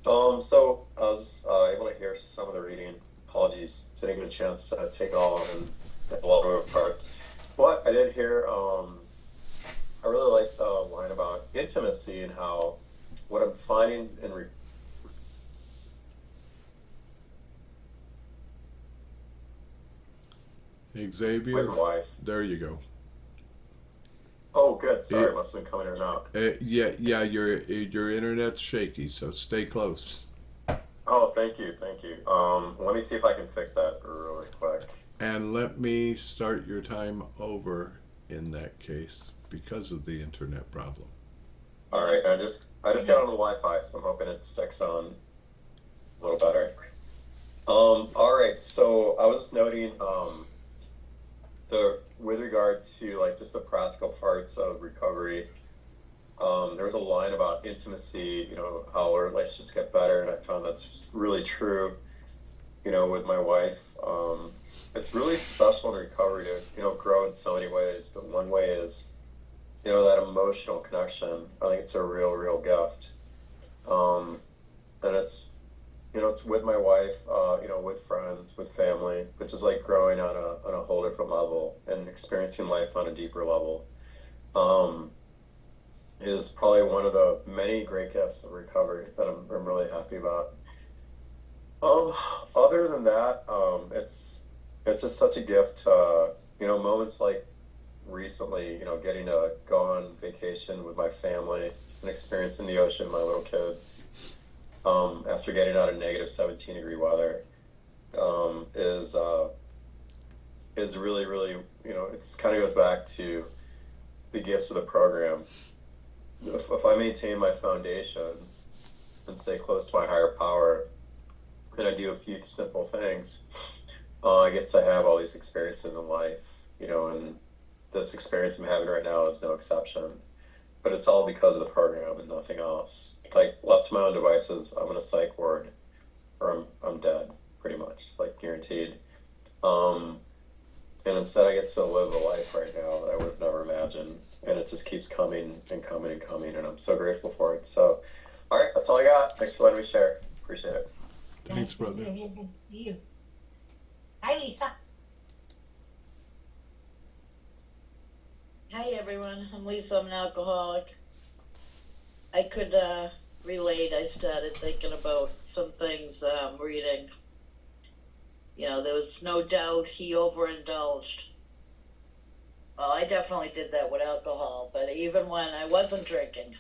So I was able to hear some of the reading. Apologies, didn't get a chance to take it all in a lot of parts. But I did hear, I really like the line about intimacy and how what I'm finding in Xavier, my wife. there you go. Oh, good. Sorry, must have been coming in and out. Yeah, your internet's shaky, so stay close. Oh, thank you. Let me see if I can fix that really quick. And let me start your time over in that case because of the internet problem. All right, I just got on the Wi-Fi, so I'm hoping it sticks on a little better. All right, so I was just noting with regard to like just the practical parts of recovery. There was a line about intimacy, how our relationships get better, and I found that's really true. With my wife, it's really special in recovery to grow in so many ways. But one way is that emotional connection. I think it's a real gift, and it's with my wife, with friends, with family, which is like growing on a whole different level and experiencing life on a deeper level. Is probably one of the many great gifts of recovery that I'm really happy about. Other than that, it's just such a gift. Moments like recently, getting to go on vacation with my family and experiencing the ocean with my little kids. After getting out of negative 17-degree weather, is really, it kind of goes back to the gifts of the program. If I maintain my foundation and stay close to my higher power, and I do a few simple things, I get to have all these experiences in life, and this experience I'm having right now is no exception. But it's all because of the program and nothing else. Like, left to my own devices, I'm in a psych ward, or I'm dead, pretty much, like guaranteed. And instead I get to live a life right now that I would have never imagined. And it just keeps coming and coming and coming, and I'm so grateful for it. So, all right, that's all I got. Thanks for letting me share. Appreciate it. Thanks, brother. Xavier. Good to see you. Hi, Lisa. Hi everyone, I'm Lisa, I'm an alcoholic. I could relate. I started thinking about some things reading. There was no doubt he overindulged. Well, I definitely did that with alcohol, but even when I wasn't drinking,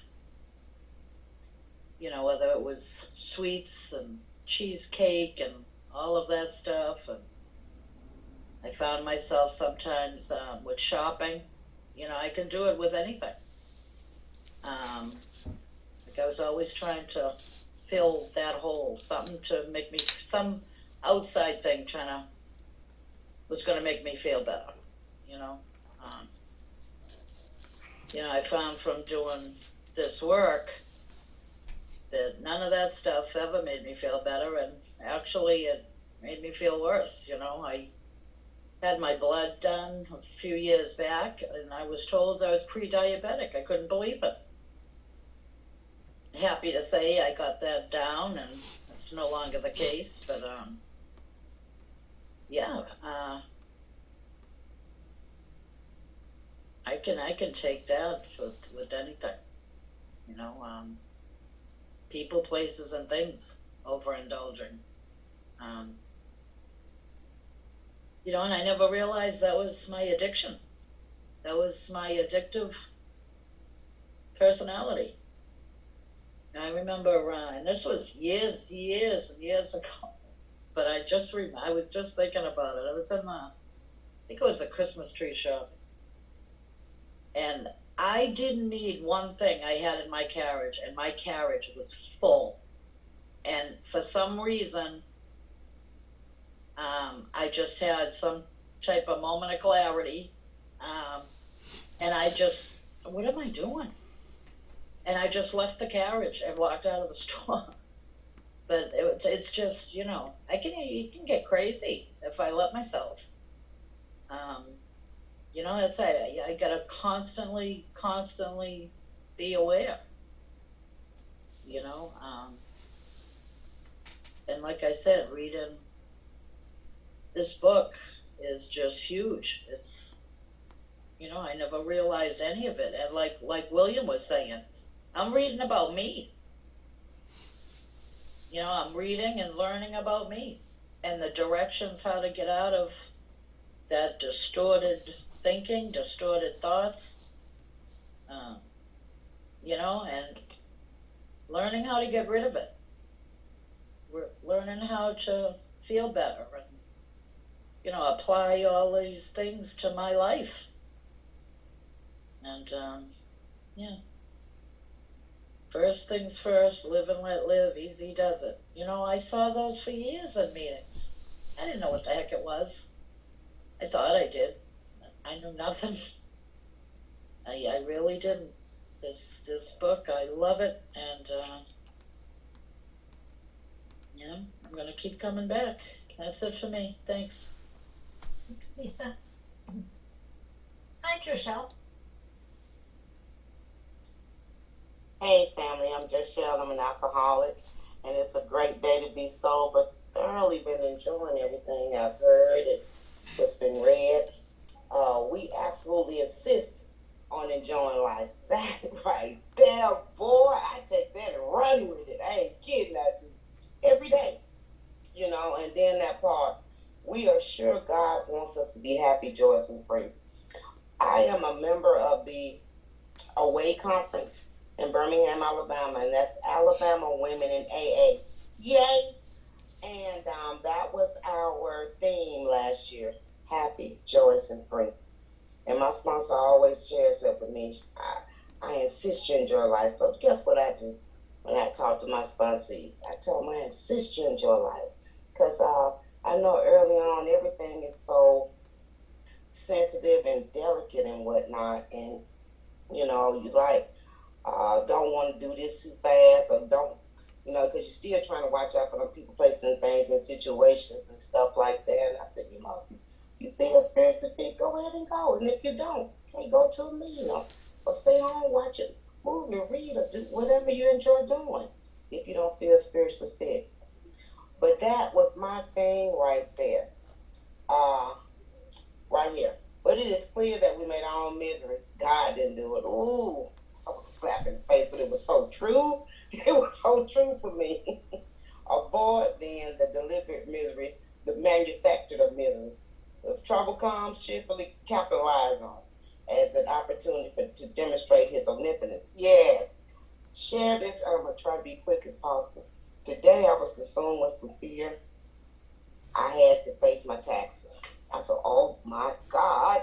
whether it was sweets and cheesecake and all of that stuff, and I found myself sometimes with shopping. I can do it with anything. Like I was always trying to fill that hole, something to make me, some outside thing was going to make me feel better, I found from doing this work that none of that stuff ever made me feel better, and actually it made me feel worse. I had my blood done a few years back, and I was told I was pre-diabetic. I couldn't believe it. Happy to say I got that down, and it's no longer the case, but I can take that with anything, people, places, and things, overindulging. And I never realized that was my addiction. That was my addictive personality. And I remember, and this was years and years ago, but I was just thinking about it. I was in I think it was the Christmas tree shop. And I didn't need one thing I had in my carriage, and my carriage was full. And for some reason, I just had some type of moment of clarity. And what am I doing? And I just left the carriage and walked out of the store. But it's just, you can get crazy if I let myself. That's I gotta constantly be aware. And like I said, reading this book is just huge. It's, I never realized any of it. And like William was saying, I'm reading about me. I'm reading and learning about me and the directions how to get out of that distorted thinking, distorted thoughts, and learning how to get rid of it. We're learning how to feel better and, apply all these things to my life. And, first things first, live and let live, easy does it. I saw those for years in meetings. I didn't know what the heck it was. I thought I did. I knew nothing. I really didn't. This book, I love it, and I'm gonna keep coming back. That's it for me. Thanks. Thanks, Lisa. Hi, Trishelle. Hey family, I'm Joshelle. I'm an alcoholic, and it's a great day to be sober. Thoroughly been enjoying everything I've heard and what's been read. We absolutely insist on enjoying life. That right there, boy, I take that and run with it. I ain't kidding, I do. Every day, and then that part, we are sure God wants us to be happy, joyous, and free. I am a member of the Away Conference in Birmingham, Alabama, and that's Alabama Women in AA. Yay! And that was our theme last year, happy, joyous, and free. And my sponsor always shares that with me. I insist you enjoy life. So guess what I do when I talk to my sponsees? I tell them I insist you enjoy life. Because I know early on everything is so sensitive and delicate and whatnot. And, you don't want to do this too fast, or don't, because you're still trying to watch out for the people, places, and things and situations and stuff like that. And I said, if you feel spiritually fit, go ahead and go. And if you don't, hey, go to a meeting or stay home, watch a movie, read, or do whatever you enjoy doing if you don't feel spiritually fit. But that was my thing right there. Right here. But it is clear that we made our own misery. God didn't do it. Ooh, I was slapping the face, but it was so true. It was so true for me. Avoid then the deliberate misery, the manufactured of misery. If trouble comes, cheerfully capitalize on it as an opportunity to demonstrate his omnipotence. Yes. Share this. I'm going to try to be quick as possible. Today I was consumed with some fear. I had to face my taxes. I said, oh my God,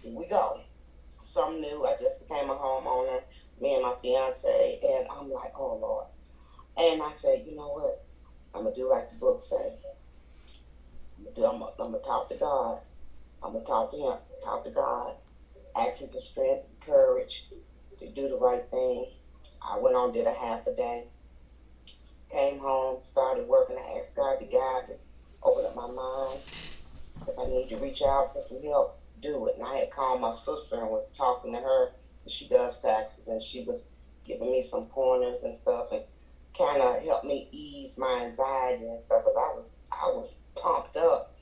here we go. Something new. I just became a homeowner, me and my fiance, and I'm like, oh Lord. And I said, you know what? I'm gonna do like the book say. I'm gonna talk to God. I'm gonna talk to Him, talk to God, ask Him for strength and courage to do the right thing. I went on, did a half a day, came home, started working. I asked God to guide me, open up my mind. If I need to reach out for some help, do it. And I had called my sister and was talking to her. She does taxes, and she was giving me some pointers and stuff, and kind of helped me ease my anxiety and stuff. Cause I was pumped up.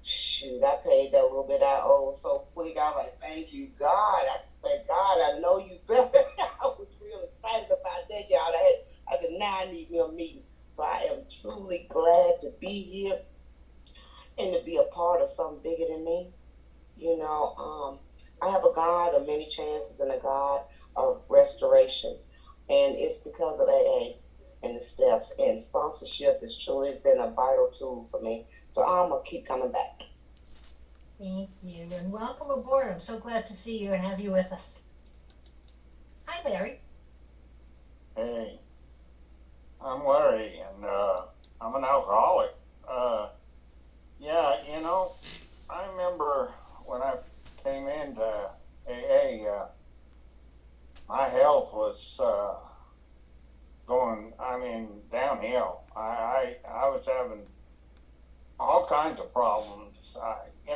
Shoot, I paid that little bit I owed so quick. I was like, thank you, God. I said, God, I know you better. I was real excited about that, y'all. I said, now I need me a meeting. So I am truly glad to be here and to be a part of something bigger than me. You know, I have a God of many chances and a God of restoration. And it's because of AA and the steps. And sponsorship has truly been a vital tool for me. So I'm going to keep coming back. Thank you, and welcome aboard. I'm so glad to see you and have you with us. Hi, Larry. Hey, I'm Larry, and I'm an alcoholic. Yeah, you know, I remember when I came into AA, my health was going, downhill. I was having all kinds of problems.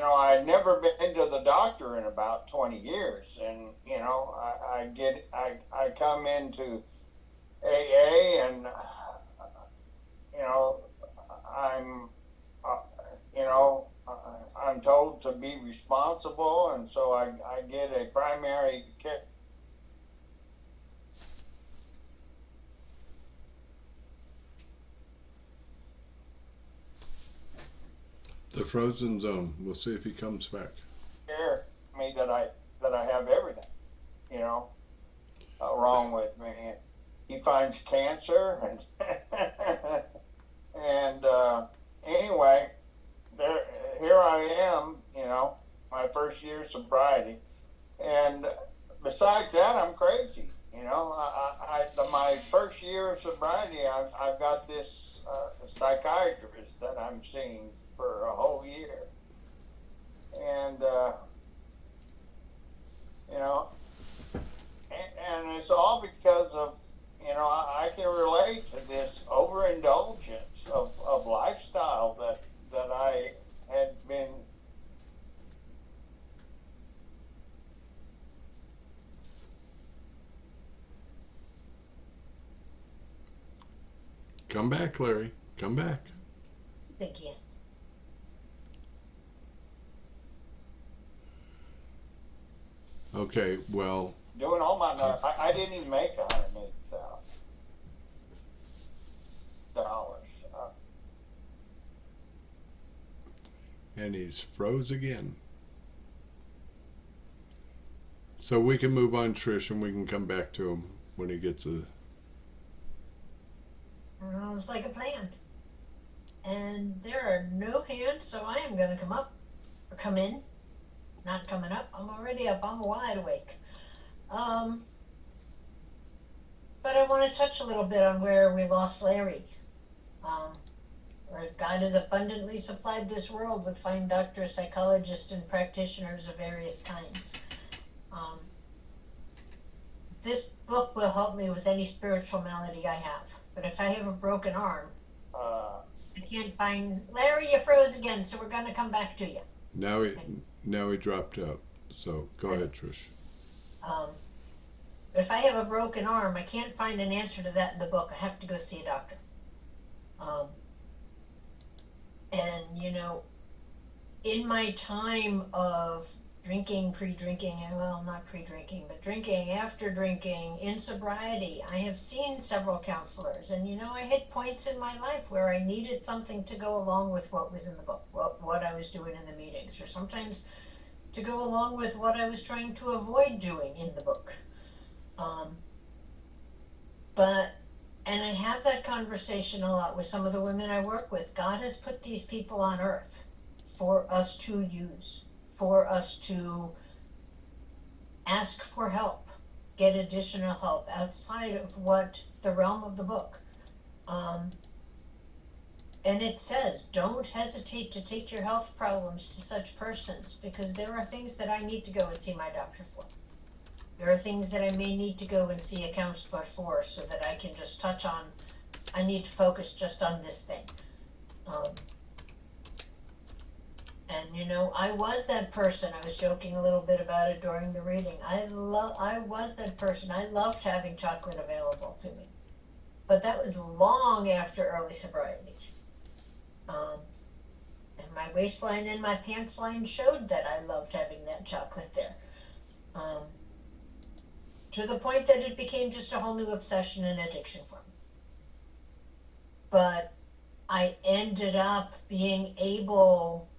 I'd never been to the doctor in about 20 years, and I come into AA, and I'm I'm told to be responsible, and so I get a primary care. The frozen zone. We'll see if he comes back. Me that I have everything, wrong with me. He finds cancer, and and anyway, here I am, my first year of sobriety, and besides that, I'm crazy. My first year of sobriety, I've got this psychiatrist that I'm seeing for a whole year, and and it's all because of I can relate to this overindulgence of lifestyle that I had been. Come back, Larry. Come back. Again. Okay, well. Doing all my I didn't even make $180,000. And he's froze again. So we can move on, Trish, and we can come back to him when he gets a. It's like a plan. And there are no hands, so I am going to come in. Not coming up. I'm already up. I'm wide awake. But I want to touch a little bit on where we lost Larry. Where God has abundantly supplied this world with fine doctors, psychologists, and practitioners of various kinds. This book will help me with any spiritual malady I have. But if I have a broken arm, I can't find Larry. You froze again, so we're going to come back to you. Now he dropped out. So go ahead, Trish. But if I have a broken arm, I can't find an answer to that in the book. I have to go see a doctor. And in my time of drinking, pre-drinking, and well, not pre-drinking, but drinking, after drinking, in sobriety, I have seen several counselors, and I hit points in my life where I needed something to go along with what was in the book, what I was doing in the meetings, or sometimes to go along with what I was trying to avoid doing in the book. And I have that conversation a lot with some of the women I work with. God has put these people on earth for us to use, for us to ask for help, get additional help outside of what the realm of the book. And it says, don't hesitate to take your health problems to such persons, because there are things that I need to go and see my doctor for. There are things that I may need to go and see a counselor for, so that I can just touch on, I need to focus just on this thing. And you know, I was that person. I was joking a little bit about it during the reading. I was that person. I loved having chocolate available to me. But that was long after early sobriety. And my waistline and my pants line showed that I loved having that chocolate there. To the point that it became just a whole new obsession and addiction for me. But I ended up being able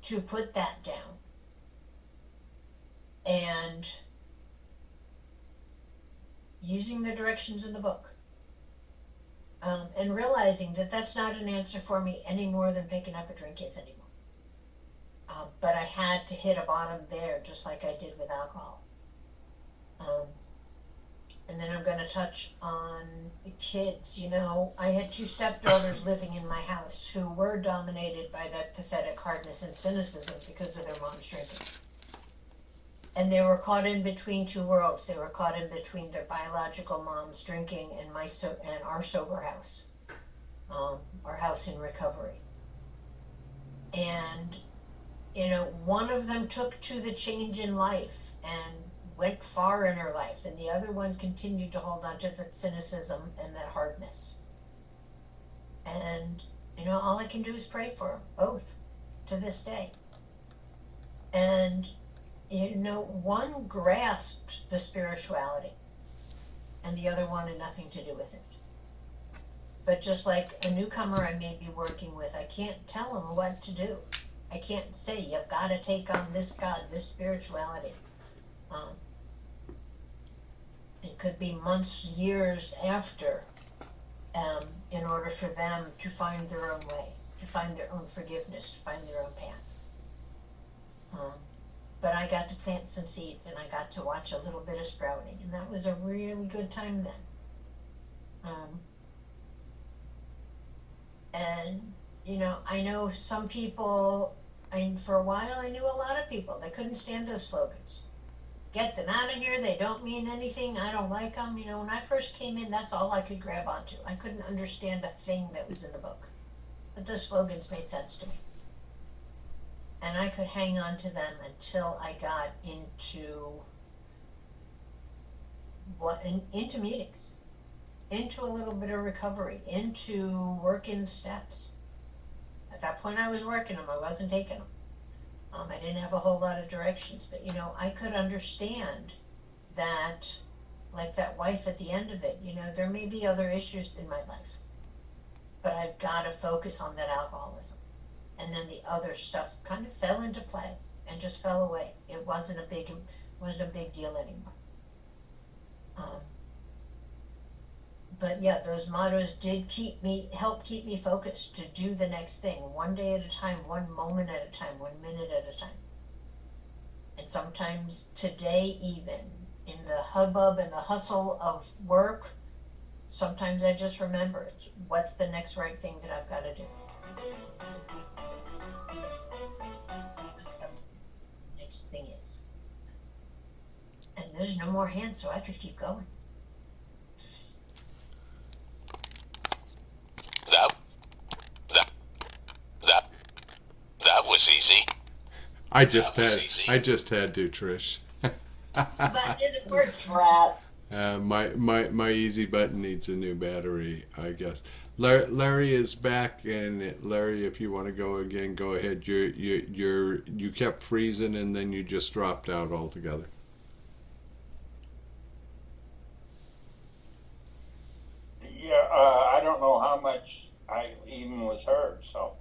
to put that down and using the directions in the book, and realizing that that's not an answer for me any more than picking up a drink is anymore. But I had to hit a bottom there, just like I did with alcohol. And then I'm going to touch on the kids. You know, I had 2 stepdaughters living in my house who were dominated by that pathetic hardness and cynicism because of their mom's drinking. And they were caught in between 2 worlds. They were caught in between their biological mom's drinking and and our sober house, our house in recovery. And, you know, one of them took to the change in life and went far in her life, and the other one continued to hold on to that cynicism and that hardness. And, you know, all I can do is pray for them, both, to this day. And, you know, one grasped the spirituality, and the other wanted nothing to do with it. But just like a newcomer I may be working with, I can't tell them what to do. I can't say, you've got to take on this God, this spirituality. It could be months, years after, in order for them to find their own way, to find their own forgiveness, to find their own path. But I got to plant some seeds, and I got to watch a little bit of sprouting, and that was a really good time then. And, you know, I know some people, and for a while I knew a lot of people, they couldn't stand those slogans. Get them out of here, they don't mean anything, I don't like them. You know, when I first came in, that's all I could grab onto. I couldn't understand a thing that was in the book. But those slogans made sense to me. And I could hang on to them until I got into meetings, into a little bit of recovery, into working steps. At that point I was working them, I wasn't taking them. I didn't have a whole lot of directions, but you know, I could understand that, like that wife at the end of it, you know, there may be other issues in my life, but I've got to focus on that alcoholism. And then the other stuff kind of fell into play and just fell away. It wasn't a big deal anymore. But yeah, those mottos did help keep me focused to do the next thing, one day at a time, one moment at a time, 1 minute at a time. And sometimes today, even in the hubbub and the hustle of work, sometimes I just remember, what's the next right thing that I've got to do? Next thing is. And there's no more hands, so I could keep going. That was easy. I just had to, Trish. But is it working? My easy button needs a new battery, I guess. Larry is back, and Larry, if you want to go again, go ahead. You kept freezing, and then you just dropped out altogether. Yeah, I don't know how much I even was heard. So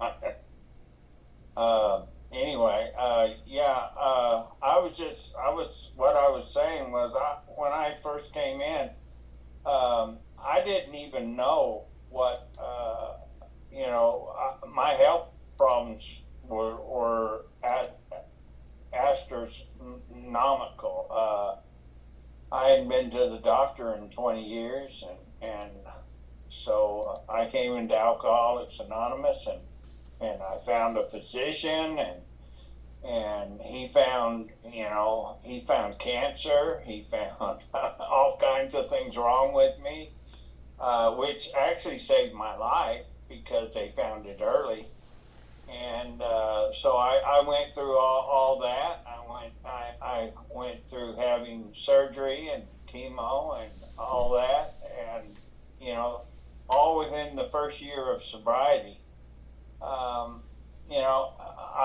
anyway, what I was saying was, when I first came in, I didn't even know what my health problems were astronomical. I hadn't been to the doctor in 20 years, and so I came into Alcoholics Anonymous, and I found a physician, and he found cancer. He found all kinds of things wrong with me, which actually saved my life because they found it early. And so I went through all that. I went through having surgery and chemo and all that, and all within the first year of sobriety. I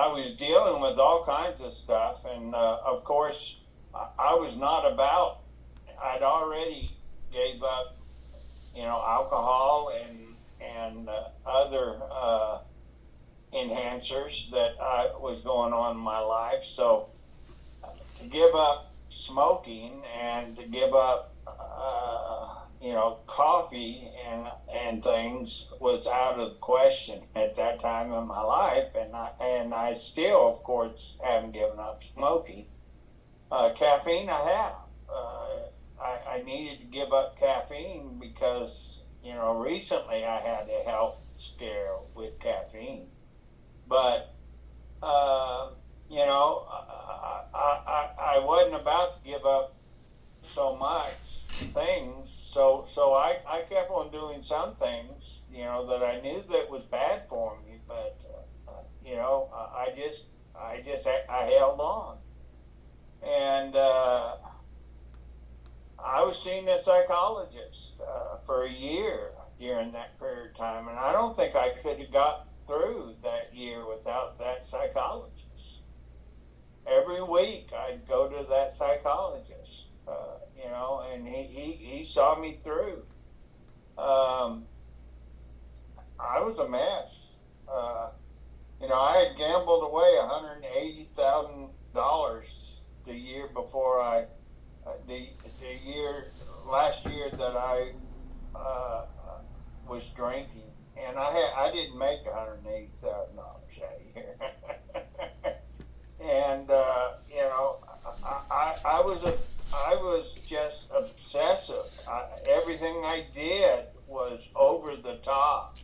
was dealing with all kinds of stuff, and of course, I was not about. I'd already gave up, alcohol and other enhancers that was going on in my life. So to give up smoking and to give up, coffee and things was out of the question at that time in my life, and I still, of course, haven't given up smoking. Caffeine, I have. I needed to give up caffeine because recently I had a health scare with caffeine, but I wasn't about to give up so much things, so I kept on doing some things, that I knew that was bad for me, but I held on, and I was seeing a psychologist for a year during that period of time, and I don't think I could have got through that year without that psychologist. Every week I'd go to that psychologist, and he saw me through. I was a mess. I had gambled away $180,000 the year before last year that I was drinking, and I didn't make $180,000 that year. And I was just obsessive. Everything I did was over the top,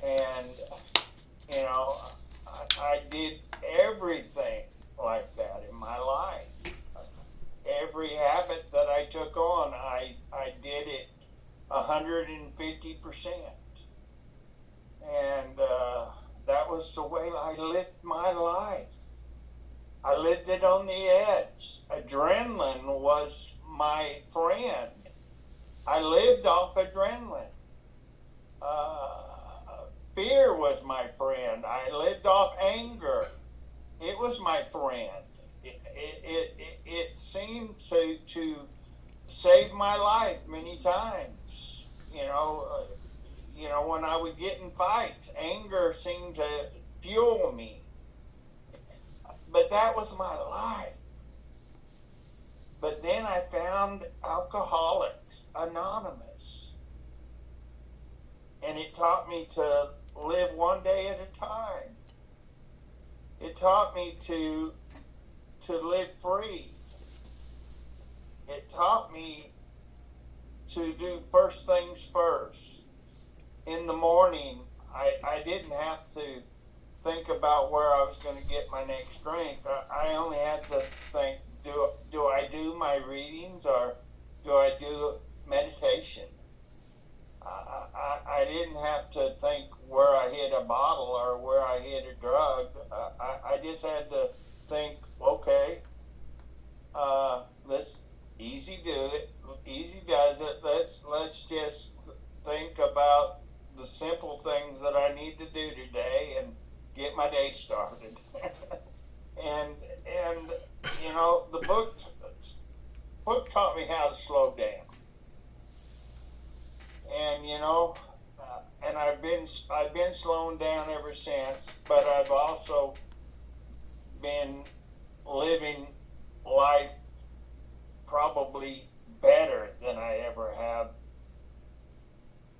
and I did everything like that in my life. Every habit that I took on, I did it 150%, and that was the way I lived my life. I lived it on the edge. Adrenaline was my friend. I lived off adrenaline. Fear was my friend. I lived off anger. It was my friend. It seemed to save my life many times. When I would get in fights, anger seemed to fuel me. But that was my life. But then I found Alcoholics Anonymous. And it taught me to live one day at a time. It taught me to live free. It taught me to do first things first. In the morning, I didn't have to think about where I was going to get my next drink. I only had to think, do I do my readings or do I do meditation? I didn't have to think where I hit a bottle or where I hit a drug. I just had to think, okay, let's easy does it. Let's just think about the simple things that I need to do today and get my day started. and the book taught me how to slow down. And and I've been slowing down ever since, but I've also been living life probably better than I ever have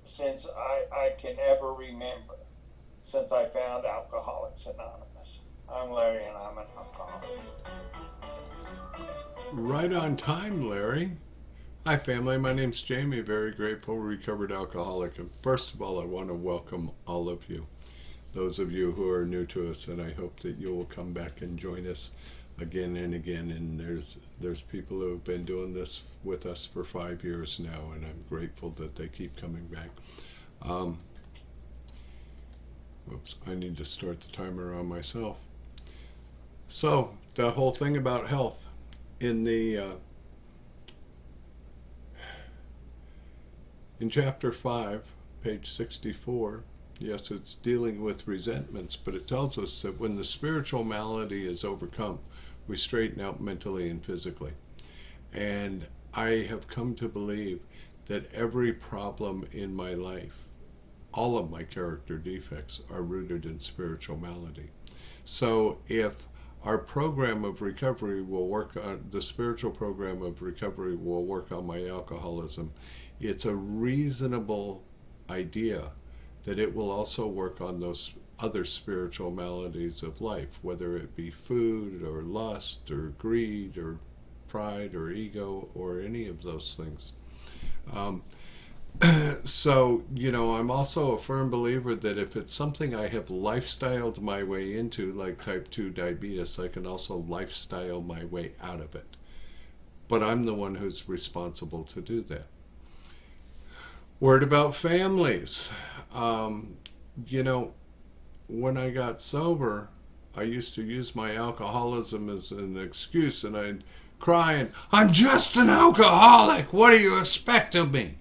since I can ever remember, since I found Alcoholics Anonymous. I'm Larry and I'm an alcoholic. Right on time, Larry. Hi, family. My name's Jamie. Very grateful, recovered alcoholic. And first of all, I want to welcome all of you, those of you who are new to us, and I hope that you will come back and join us again and again. And there's people who have been doing this with us for 5 years now, and I'm grateful that they keep coming back. Whoops, I need to start the timer on myself. So, the whole thing about health in chapter 5, page 64, yes, it's dealing with resentments, but it tells us that when the spiritual malady is overcome, we straighten out mentally and physically. And I have come to believe that every problem in my life, all of my character defects, are rooted in spiritual malady. So if our program of recovery will work on, the spiritual program of recovery will work on my alcoholism, it's a reasonable idea that it will also work on those other spiritual maladies of life, whether it be food or lust or greed or pride or ego or any of those things. So, I'm also a firm believer that if it's something I have lifestyled my way into, like type 2 diabetes, I can also lifestyle my way out of it. But I'm the one who's responsible to do that. Word about families. When I got sober, I used to use my alcoholism as an excuse, and I'd cry and, "I'm just an alcoholic! What do you expect of me?"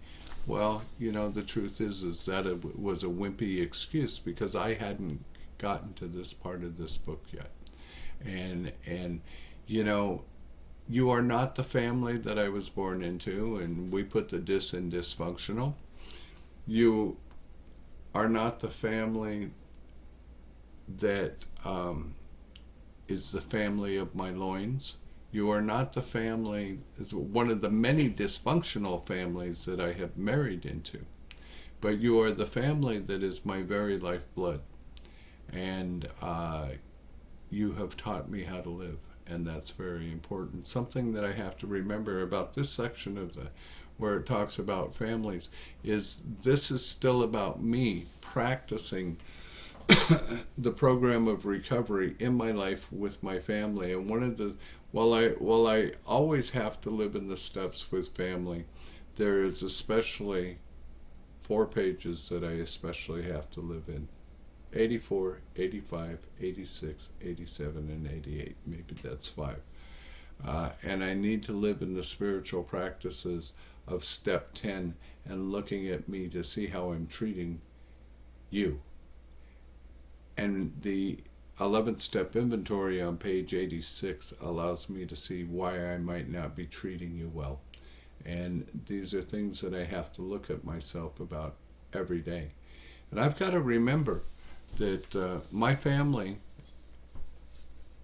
Well, the truth is that it was a wimpy excuse because I hadn't gotten to this part of this book yet. And you are not the family that I was born into, and we put the dis in dysfunctional. You are not the family that is the family of my loins. You are not the family, is one of the many dysfunctional families that I have married into. But you are the family that is my very lifeblood. And you have taught me how to live. And that's very important. Something that I have to remember about this section of where it talks about families is this is still about me practicing the program of recovery in my life with my family. And while I always have to live in the steps with family, there is especially 4 pages that I especially have to live in. 84, 85, 86, 87, and 88. Maybe that's 5. And I need to live in the spiritual practices of step 10 and looking at me to see how I'm treating you. And the 11th step inventory on page 86 allows me to see why I might not be treating you well. And these are things that I have to look at myself about every day. And I've got to remember that my family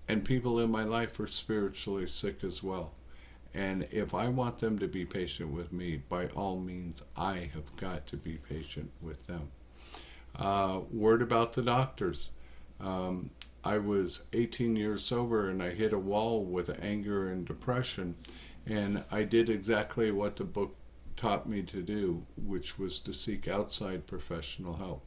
and people in my life are spiritually sick as well. And if I want them to be patient with me, by all means, I have got to be patient with them. Word about the doctors. I was 18 years sober and I hit a wall with anger and depression, and I did exactly what the book taught me to do, which was to seek outside professional help.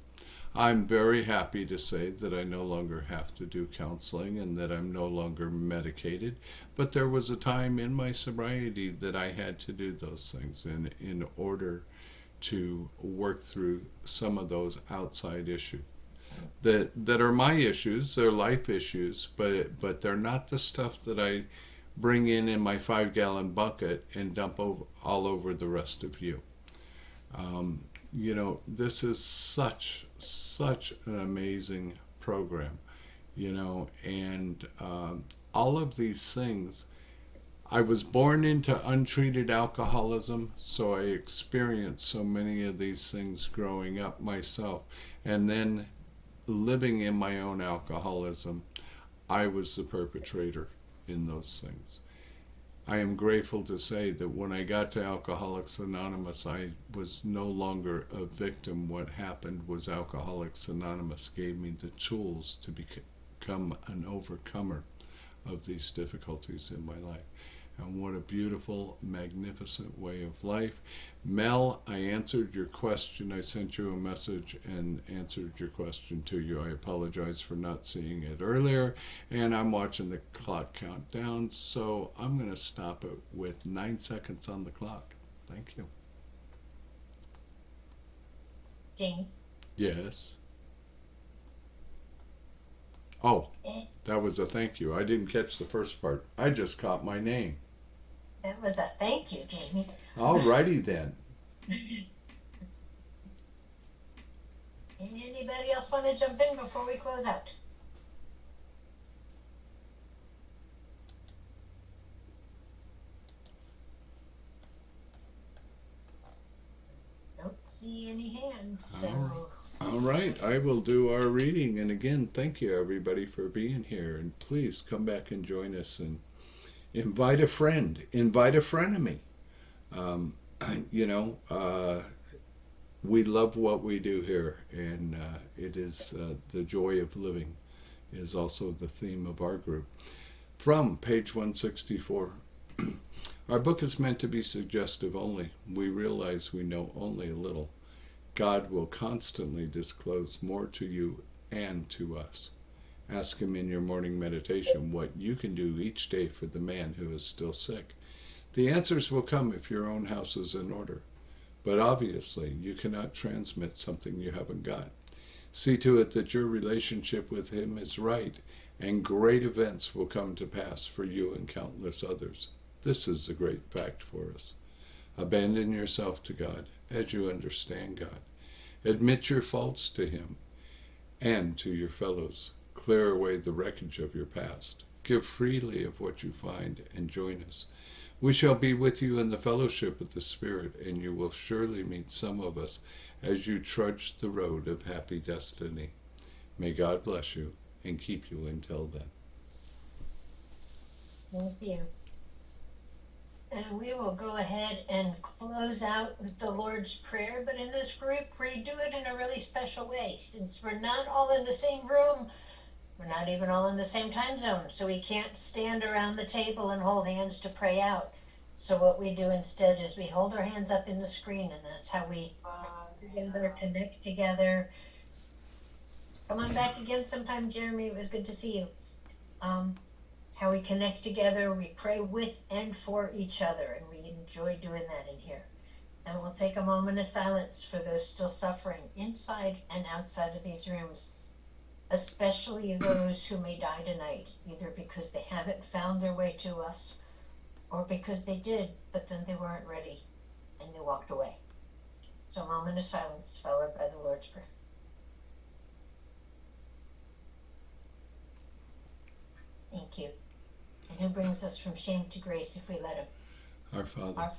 I'm very happy to say that I no longer have to do counseling and that I'm no longer medicated, but there was a time in my sobriety that I had to do those things in order to work through some of those outside issues that are my issues. They're life issues, but they're not the stuff that I bring in my 5-gallon bucket and dump all over the rest of you. This is such an amazing program, and all of these things. I was born into untreated alcoholism, so I experienced so many of these things growing up myself. And then living in my own alcoholism, I was the perpetrator in those things. I am grateful to say that when I got to Alcoholics Anonymous, I was no longer a victim. What happened was Alcoholics Anonymous gave me the tools to become an overcomer of these difficulties in my life. And what a beautiful, magnificent way of life. Mel, I answered your question. I sent you a message and answered your question to you. I apologize for not seeing it earlier. And I'm watching the clock count down, so I'm going to stop it with 9 seconds on the clock. Thank you. Jamie? Yes. Oh, that was a thank you. I didn't catch the first part. I just caught my name. That was a thank you, Jamie. All righty then. Anybody else want to jump in before we close out? Don't see any hands, so... All right, I will do our reading. And again, thank you everybody for being here. And please come back and join us and invite a friend. Invite a frenemy. We love what we do here. And it is the joy of living is also the theme of our group. From page 164. Our book is meant to be suggestive only. We realize we know only a little. God will constantly disclose more to you and to us. Ask Him in your morning meditation what you can do each day for the man who is still sick. The answers will come if your own house is in order. But obviously, you cannot transmit something you haven't got. See to it that your relationship with Him is right, and great events will come to pass for you and countless others. This is the great fact for us. Abandon yourself to God as you understand God. Admit your faults to Him and to your fellows. Clear away the wreckage of your past. Give freely of what you find and join us. We shall be with you in the fellowship of the Spirit, and you will surely meet some of us as you trudge the road of happy destiny. May God bless you and keep you until then. Thank you. And we will go ahead and close out with the Lord's Prayer, but in this group, we do it in a really special way. Since we're not all in the same room, we're not even all in the same time zone, so we can't stand around the table and hold hands to pray out. So what we do instead is we hold our hands up in the screen, and that's how we together, connect together. Come on back again sometime, Jeremy. It was good to see you. It's how we connect together. We pray with and for each other, and we enjoy doing that in here. And we'll take a moment of silence for those still suffering inside and outside of these rooms, especially those who may die tonight, either because they haven't found their way to us or because they did, but then they weren't ready and they walked away. So a moment of silence followed by the Lord's Prayer. Thank you. And who brings us from shame to grace if we let Him? Our Father, Our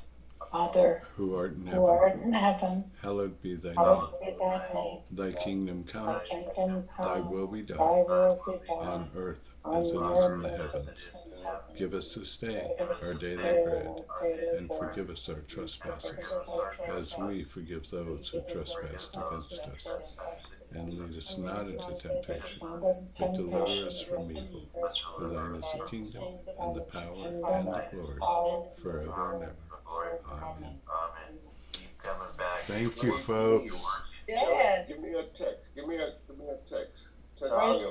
Father, who art in who art heaven, in heaven, hallowed be thy name. hallowed be thy name. Thy kingdom come, Thy kingdom thy come, will be thy done, will be on done, earth on as it is in the earth as it heavens. is in heaven. Give us this day Give us our this daily day bread, our daily and bread. forgive us our Forgive trespasses, us our as we trespasses, forgive those who trespass against us. And lead us not into temptation, but deliver us from evil. For thine is the kingdom, and the power, and the glory, forever and ever. Amen. Amen. Keep coming back. Thank you, folks. Yes. Give me a text. Give me a text. Text Right. me